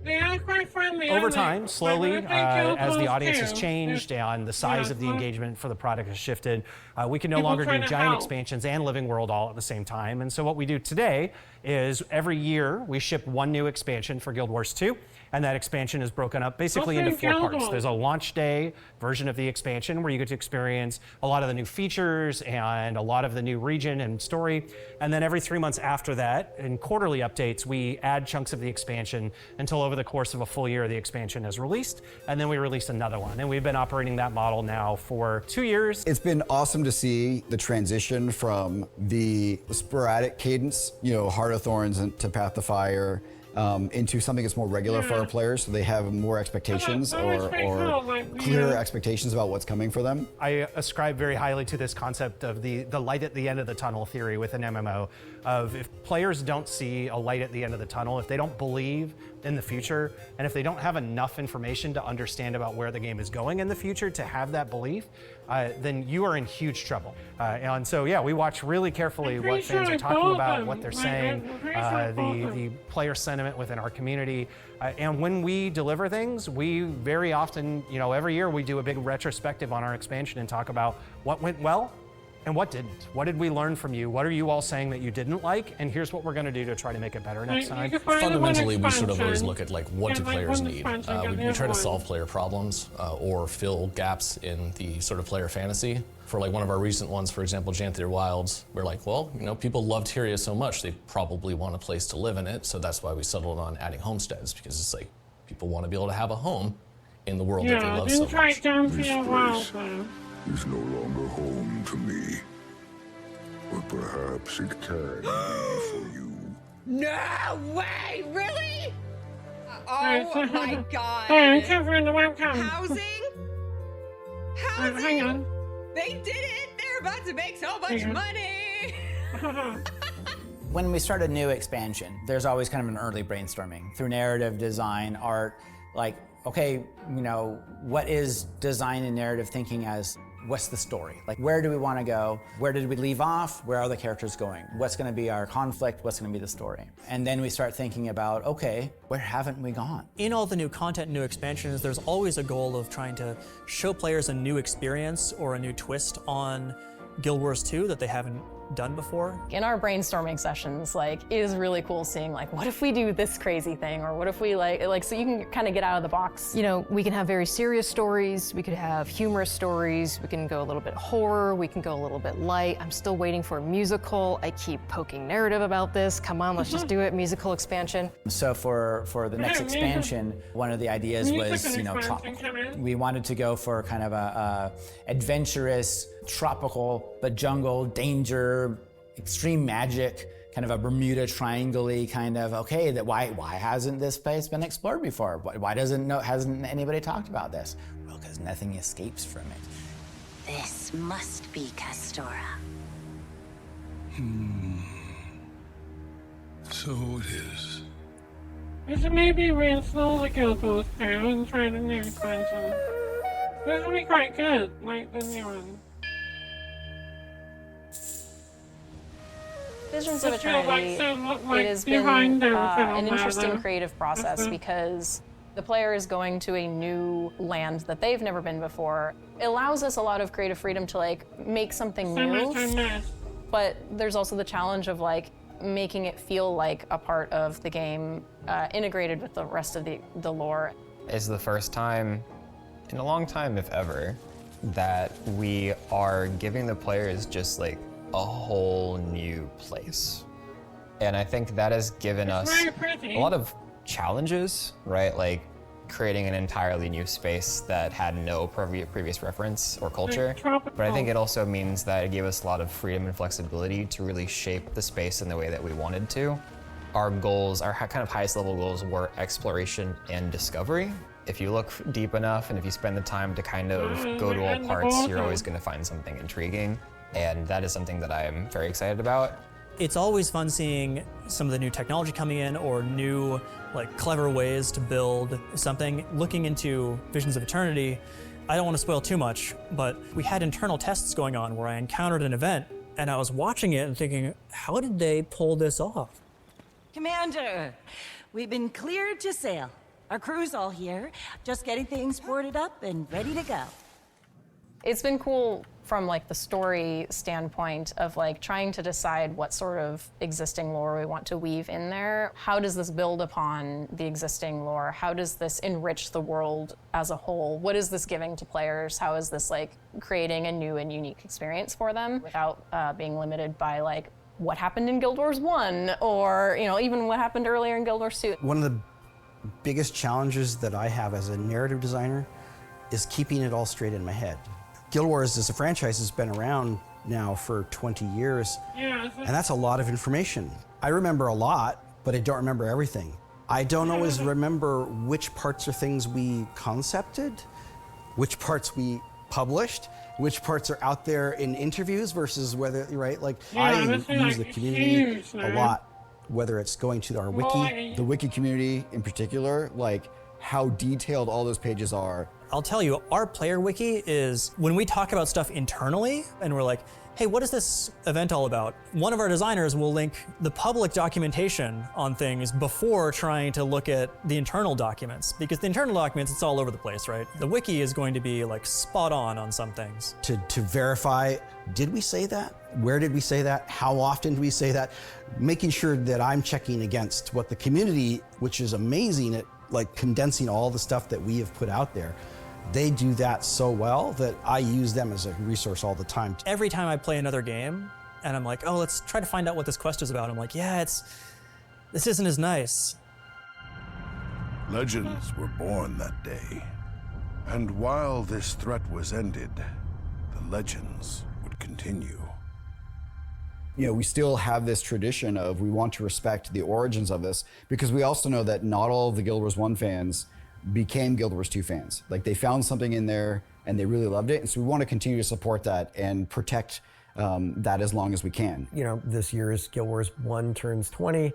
They are quite very friendly. Over aren't they? time, slowly, Like, when I play as the Guild audience Wars has 2, changed and the size of the well, engagement for the product has shifted, we can no People longer do trying to giant help. expansions and Living World all at the same time. And so what we do today is every year we ship one new expansion for Guild Wars 2. And that expansion is broken up basically Okay, into 4 Guild parts. Wars. There's a launch day version of the expansion where you get to experience a lot of the new features and a lot of the new region and story. And then every 3 months after that, in quarterly updates, we add chunks of the expansion until over the course of a full year the expansion is released. And then we release another one. And we've been operating that model now for 2 years. It's been awesome to see the transition from the sporadic cadence, Heart of Thorns to Path to Fire, into something that's more regular for our players, so they have more expectations or clearer expectations about what's coming for them. I ascribe very highly to this concept of the light at the end of the tunnel theory with an MMO, of if players don't see a light at the end of the tunnel, if they don't believe in the future, and if they don't have enough information to understand about where the game is going in the future to have that belief, then you are in huge trouble. And so, yeah, we watch really carefully what fans are talking about, what they're saying, the player sentiment within our community. And when we deliver things, we very often, every year we do a big retrospective on our expansion and talk about what went well and what didn't. What did we learn from you? What are you all saying that you didn't like? And here's what we're going to do to try to make it better next time. Fundamentally, we sort of always look at what do players need. We try to one. solve player problems or fill gaps in the sort of player fantasy. For one of our recent ones, for example, Janthier Wilds, we're like, well, people love Tyria so much, they probably want a place to live in it. So that's why we settled on adding homesteads, because it's people want to be able to have a home in the world that they love so much. Is no longer home to me. But perhaps it can be for you. No way! Really? Oh my god. Hey, covering the webcam. Housing? Housing? Hang on. They did it! They're about to make so much money! When we start a new expansion, there's always kind of an early brainstorming through narrative, design, art, okay, what is design and narrative thinking as what's the story? Where do we want to go? Where did we leave off? Where are the characters going? What's going to be our conflict? What's going to be the story? And then we start thinking about, okay, where haven't we gone? In all the new content and new expansions, there's always a goal of trying to show players a new experience or a new twist on Guild Wars 2 that they haven't done before. In our brainstorming sessions, it is really cool seeing what if we do this crazy thing, or what if we so you can kind of get out of the box. We can have very serious stories, we could have humorous stories, we can go a little bit horror, we can go a little bit light. I'm still waiting for a musical. I keep poking narrative about this. Come on, let's just do it, musical expansion. So for the next expansion, one of the ideas was, we wanted to go for kind of a adventurous, tropical, but jungle, danger, extreme magic, kind of a Bermuda Triangle-y kind of, okay, why hasn't this place been explored before? Why hasn't anybody talked about this? Well, because nothing escapes from it. This must be Castora. So it is. We should maybe reinstall the Guild Wars 2 and try the new expansion. This will be quite good, like the new one. Visions of Just feel Eternity, it has been an interesting creative process because the player is going to a new land that they've never been before. It allows us a lot of creative freedom to make something new, but there's also the challenge of making it feel like a part of the game, integrated with the rest of the lore. It's the first time in a long time, if ever, that we are giving the players just a whole new place. And I think that has given us a lot of challenges, right? Creating an entirely new space that had no previous reference or culture. But I think it also means that it gave us a lot of freedom and flexibility to really shape the space in the way that we wanted to. Our goals, our kind of highest level goals, were exploration and discovery. If you look deep enough and if you spend the time to kind of go to all parts, you're always going to find something intriguing. And that is something that I am very excited about. It's always fun seeing some of the new technology coming in or new, clever ways to build something. Looking into Visions of Eternity, I don't want to spoil too much, but we had internal tests going on where I encountered an event and I was watching it and thinking, how did they pull this off? Commander, we've been cleared to sail. Our crew's all here, just getting things boarded up and ready to go. It's been cool from like the story standpoint of like trying to decide what sort of existing lore we want to weave in there. How does this build upon the existing lore? How does this enrich the world as a whole? What is this giving to players? How is this like creating a new and unique experience for them without being limited by like what happened in Guild Wars 1 or even what happened earlier in Guild Wars 2? One of the biggest challenges that I have as a narrative designer is keeping it all straight in my head. Guild Wars as a franchise has been around now for 20 years, and that's a lot of information. I remember a lot, but I don't remember everything. I don't always remember which parts are things we concepted, which parts we published, which parts are out there in interviews versus whether, right? Like, I use the community a lot, whether it's going to our wiki. The wiki community in particular, like how detailed all those pages are. I'll tell you, our player wiki is when we talk about stuff internally and we're like, hey, what is this event all about? One of our designers will link the public documentation on things before trying to look at the internal documents, because the internal documents, it's all over the place, right? The wiki is going to be like spot on some things. To verify, did we say that? Where did we say that? How often do we say that? Making sure that I'm checking against what the community, which is amazing at like condensing all the stuff that we have put out there. They do that so well that I use them as a resource all the time. Every time I play another game and I'm like, oh, let's try to find out what this quest is about. I'm like, yeah, this isn't as nice. Legends were born that day. And while this threat was ended, the legends would continue. We still have this tradition of we want to respect the origins of this, because we also know that not all of the Guild Wars 1 fans became Guild Wars 2 fans. Like, they found something in there and they really loved it, and so we want to continue to support that and protect that as long as we can. This year's Guild Wars 1 turns 20,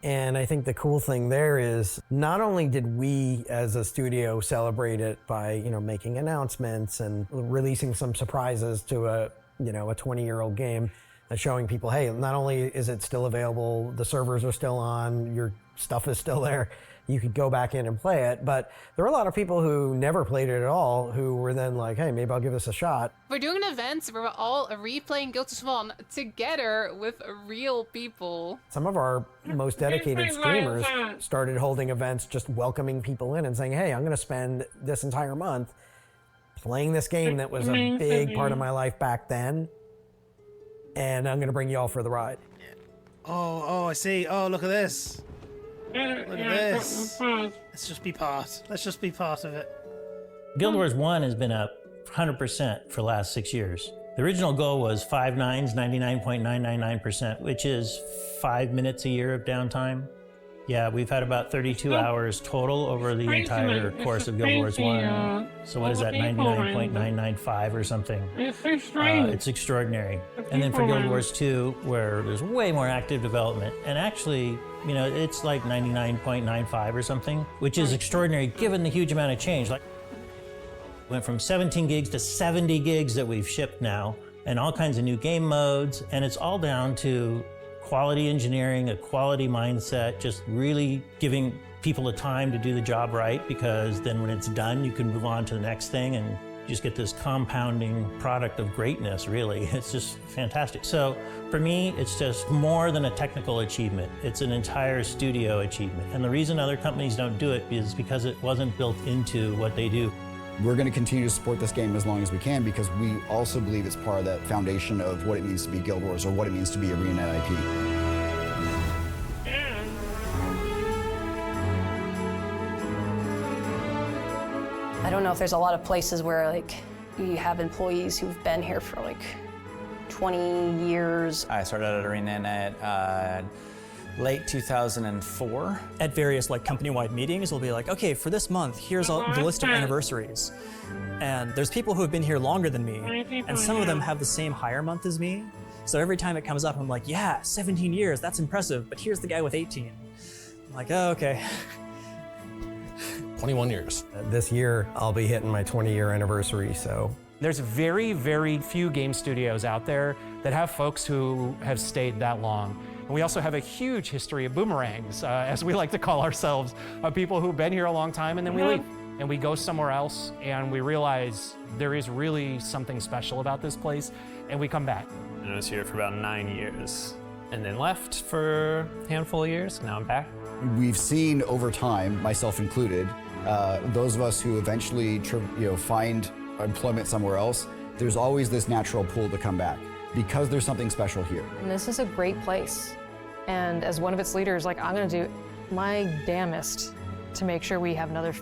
and I think the cool thing there is not only did we as a studio celebrate it by making announcements and releasing some surprises to a 20-year-old game, showing people, hey, not only is it still available, the servers are still on, your stuff is still there, you could go back in and play it, but there were a lot of people who never played it at all who were then like, hey, maybe I'll give this a shot. We're doing an event where we're all replaying Guild Wars 1 together with real people. Some of our most dedicated streamers started holding events just welcoming people in and saying, hey, I'm going to spend this entire month playing this game that was a big part of my life back then, and I'm going to bring you all for the ride. Oh, I see. Oh, look at this. Look at this. Let's just be part. Let's just be part of it. Guild Wars 1 has been up 100% for the last 6 years. The original goal was 5 nines, 99.999%, which is 5 minutes a year of downtime. Yeah, we've had about 32 hours total over the entire course of Guild Wars 1. So what is that, 99.995 or something? It's extraordinary. And then for Guild Wars 2, where there's way more active development, and actually, it's like 99.95 or something, which is extraordinary given the huge amount of change. Like, went from 17 gigs to 70 gigs that we've shipped now, and all kinds of new game modes, and it's all down to quality engineering, a quality mindset, just really giving people the time to do the job right, because then when it's done, you can move on to the next thing and just get this compounding product of greatness, really. It's just fantastic. So for me, it's just more than a technical achievement. It's an entire studio achievement. And the reason other companies don't do it is because it wasn't built into what they do. We're going to continue to support this game as long as we can, because we also believe it's part of that foundation of what it means to be Guild Wars, or what it means to be ArenaNet IP. I don't know if there's a lot of places where like you have employees who've been here for like 20 years. I started at ArenaNet late 2004. At various like company-wide meetings, we'll be like, okay, for this month, here's the list of anniversaries. And there's people who have been here longer than me, and some of them have the same hire month as me. So every time it comes up, I'm like, yeah, 17 years, that's impressive, but here's the guy with 18. I'm like, oh, okay. 21 years. This year, I'll be hitting my 20-year anniversary, so. There's very, very few game studios out there that have folks who have stayed that long. And we also have a huge history of boomerangs, as we like to call ourselves, of people who've been here a long time and then we leave. And we go somewhere else and we realize there is really something special about this place, and we come back. And I was here for about 9 years and then left for a handful of years. Now I'm back. We've seen over time, myself included, those of us who eventually find employment somewhere else, there's always this natural pull to come back because there's something special here. And this is a great place. And as one of its leaders, like, I'm gonna do my damnedest to make sure we have another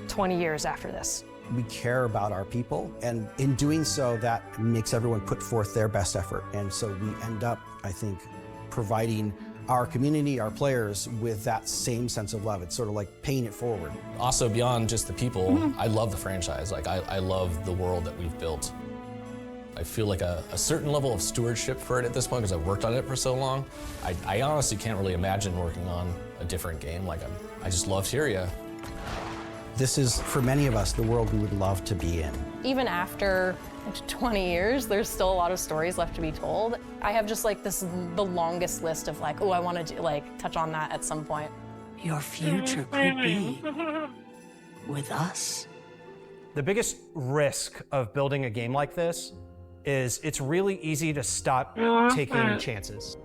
20 years after this. We care about our people, and in doing so, that makes everyone put forth their best effort. And so we end up, I think, providing our community, our players, with that same sense of love. It's sort of like paying it forward. Also, beyond just the people, I love the franchise. Like, I love the world that we've built. I feel like a certain level of stewardship for it at this point because I've worked on it for so long. I honestly can't really imagine working on a different game. Like, I just love Tyria. This is, for many of us, the world we would love to be in. Even after 20 years, there's still a lot of stories left to be told. I have just like the longest list of like, oh, I want to like touch on that at some point. Your future could be with us. The biggest risk of building a game like this is it's really easy to stop taking chances.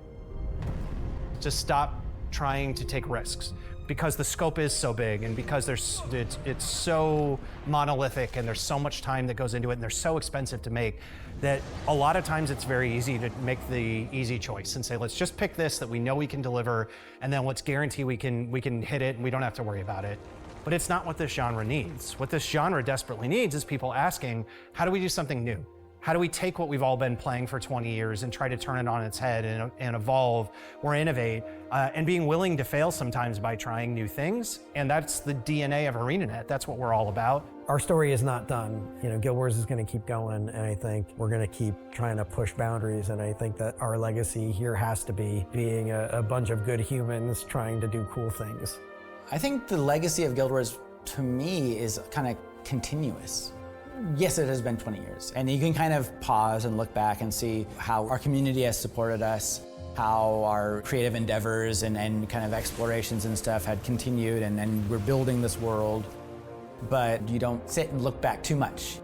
To stop trying to take risks. Because the scope is so big and because it's so monolithic and there's so much time that goes into it and they're so expensive to make that a lot of times it's very easy to make the easy choice and say, let's just pick this that we know we can deliver, and then let's guarantee we can hit it and we don't have to worry about it. But it's not what this genre needs. What this genre desperately needs is people asking, how do we do something new? How do we take what we've all been playing for 20 years and try to turn it on its head and evolve or innovate, and being willing to fail sometimes by trying new things? And that's the DNA of ArenaNet. That's what we're all about. Our story is not done. GuildWars is going to keep going, and I think we're going to keep trying to push boundaries, and I think that our legacy here has to be being a bunch of good humans trying to do cool things. I think the legacy of GuildWars, to me, is kind of continuous. Yes, it has been 20 years, and you can kind of pause and look back and see how our community has supported us, how our creative endeavors and kind of explorations and stuff had continued, and we're building this world, but you don't sit and look back too much.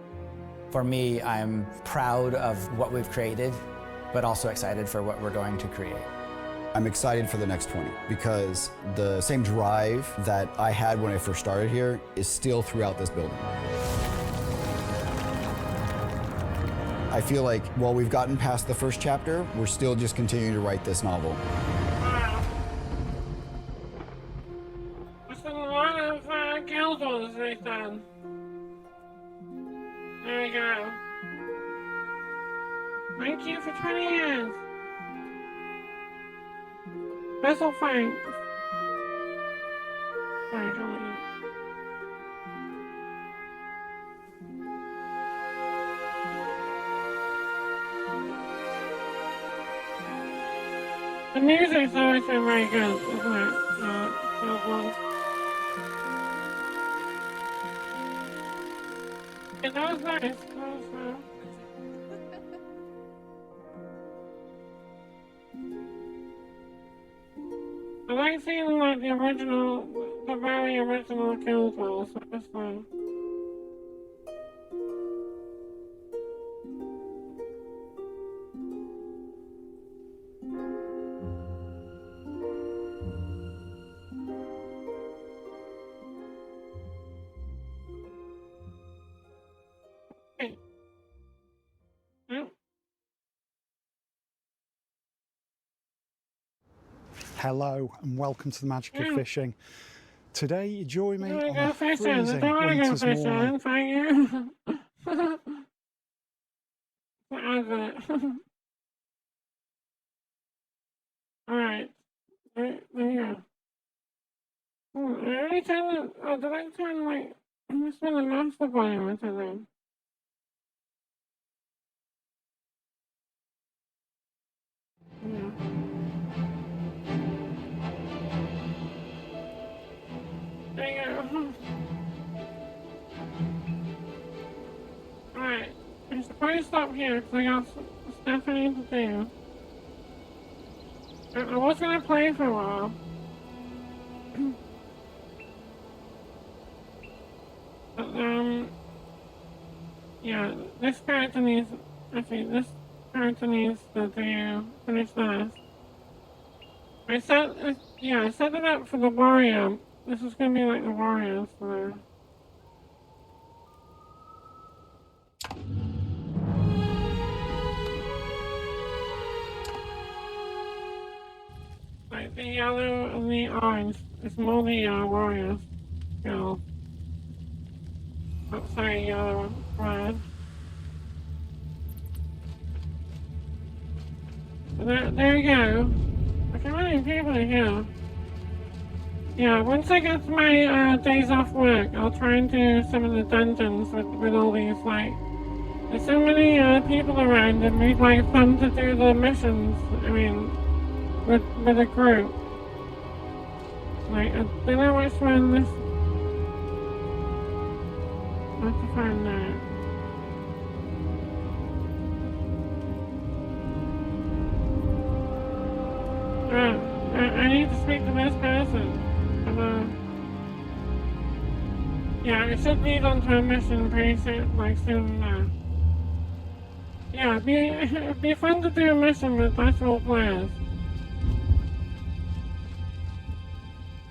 For me, I'm proud of what we've created, but also excited for what we're going to create. I'm excited for the next 20 because the same drive that I had when I first started here is still throughout this building. I feel like while we've gotten past the first chapter, we're still just continuing to write this novel. There's been a lot of GuildWars they've done. There we go. Thank you for 20 years. Special thanks. Sorry, go ahead. The music's always been very good, isn't it? That was nice. I like seeing like the very original GuildWars. So that's fun. Hello and welcome to the Magic of Fishing. Today you join me on go a fishing. I freezing don't want to go winter's fishing. morning. Thank you. What is it? Alright. There you go. I already turned it. Oh, did I turn like. I'm just gonna master volume or something. Yeah. There you go. Alright. I should probably stop here because I got stuff I need to do. I was gonna play for a while. But, yeah, this character needs, this character needs to finish this. I set it up for the warrior. This is gonna be like the warrior, so. Like the yellow and the orange, it's more the warrior skill. Oh, sorry, yellow, red. There you go. Okay, how many people are here? Yeah, once I get my days off work, I'll try and do some of the dungeons with all these, like, there's so many people around, and we'd like fun to do the missions, I mean, with a group. Like, I don't know which one this... I have to find that. I need to speak to this person. Yeah, I should lead onto a mission pretty soon, like soon now. Yeah, it'd be fun to do a mission with actual players.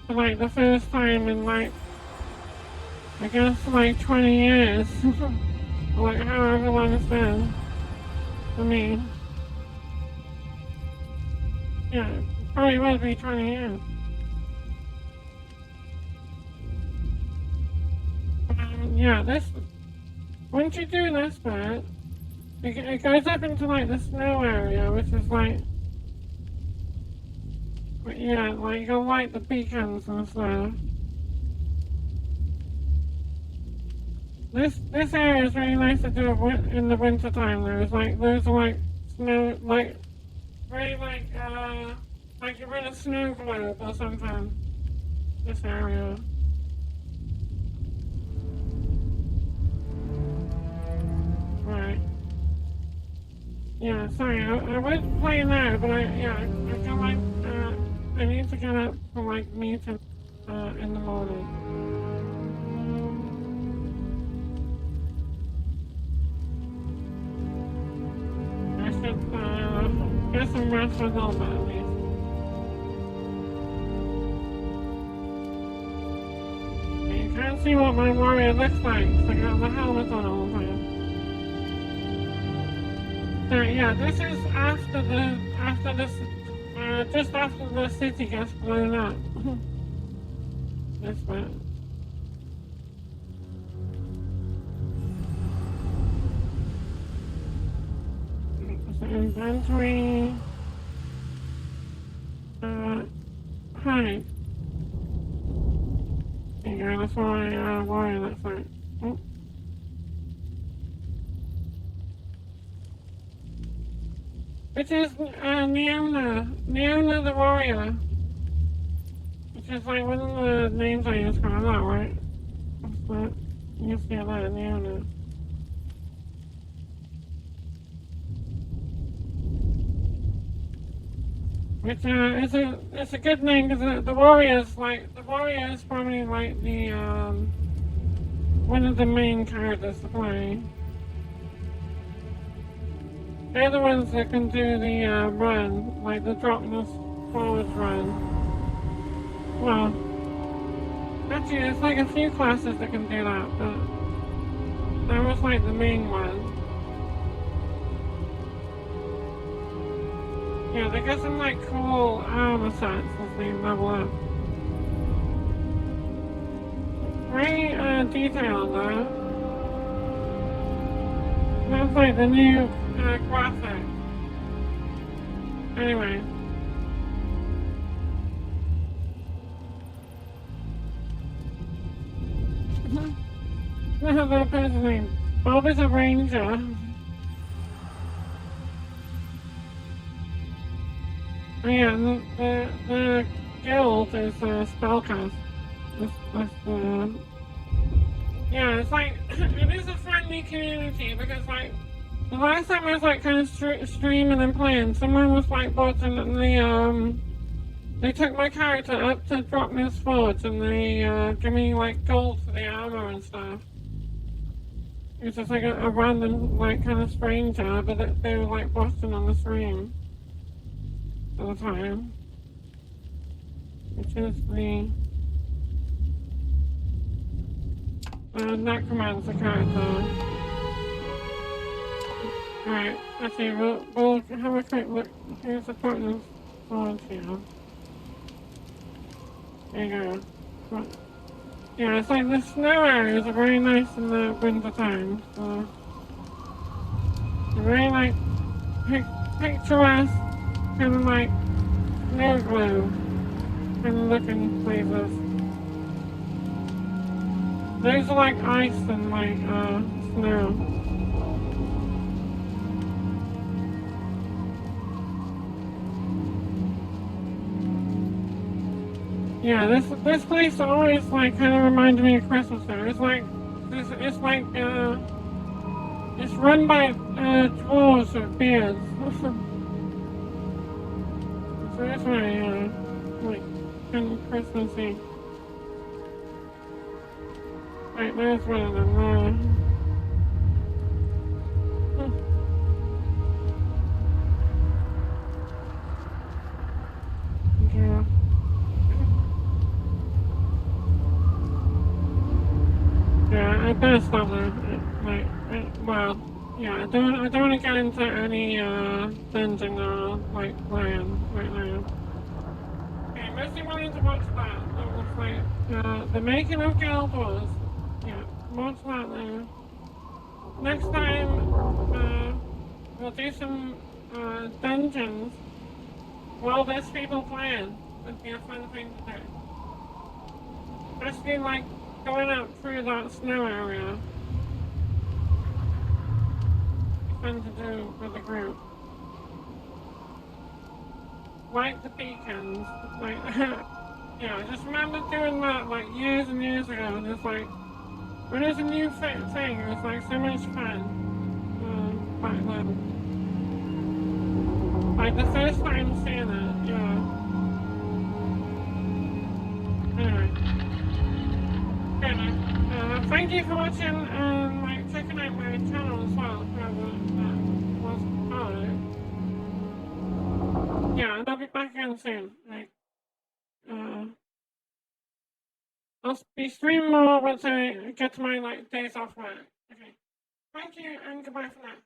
For like the first time in like, I guess like 20 years. Like however long it's been. For me. Yeah, it probably will be 20 years. Yeah, once you do this bit, it goes up into like the snow area, which is like, yeah, like you'll light the beacons and stuff. This area is really nice to do in the winter time. There's like snow, like really like you're in a snow globe or something. This area. Right. Yeah, sorry, I would play now, but I feel like I need to get up for like meeting in the morning. I should get some rest for a little bit at least. You can't see what my warrior looks like, so I got the helmet on all the time. So yeah, this is just after the city gets blown up. This bit. So inventory. Hi. There you go, that's my warrior looks like. Oh. Which is Neona the warrior. Which is like one of the names I use quite a lot, right? But you see that, Neona. Which it's a good name because the warrior is probably like the one of the main characters to play. They're the ones that can do the run, like the dropness forward run. Well, actually there's like a few classes that can do that, but that was like the main one. Yeah, they got some like cool armor sets as they level up. Very detailed though. That's like the new graphic. Anyway. That person's name. Bob is a ranger. Oh yeah, the guild is SpellCast. Yeah, it's like, it is a friendly community because like, The last time I was like kind of streaming and playing, someone was like botting and they took my character up to drop me a sword and they give me like gold for the armor and stuff. It was just like a random like kind of stranger, but they were like botting on the stream at the time. Which is the necromancer character. Alright, let's see, we'll have a quick look. Here's the partner's swords here. There you go. Yeah, it's like the snow areas are very nice in the winter time, so they're very like picturesque, kind of like snow globe kind of looking places. Those are like ice and like snow. Yeah, this place always like kind of reminded me of Christmas there. It's like it's run by dwarves with beards. So it's very like kind of Christmassy. Right, there's one of them there. Yeah. Yeah, I better stop there. Well, yeah, I don't want to get into any dungeon or like land right now. Okay, mostly wanted to watch that. That looks like the making of GuildWars. Yeah, watch that there. Next time, we'll do some dungeons while there's people playing. Would be a fun thing to do. Especially like going out through that snow area. Fun to do with a group. Like the beacons, like yeah, I just remember doing that like years and years ago, and it's like when it was a new thing, it was like so much fun back then. Like the first time seeing it, yeah. Anyway, good. Thank you for watching and like checking out my channel as well. Whoever that was part of it. Yeah, and I'll be back again soon. Like, I'll be streaming more once I get to my like days off work. Okay. Thank you and goodbye for now.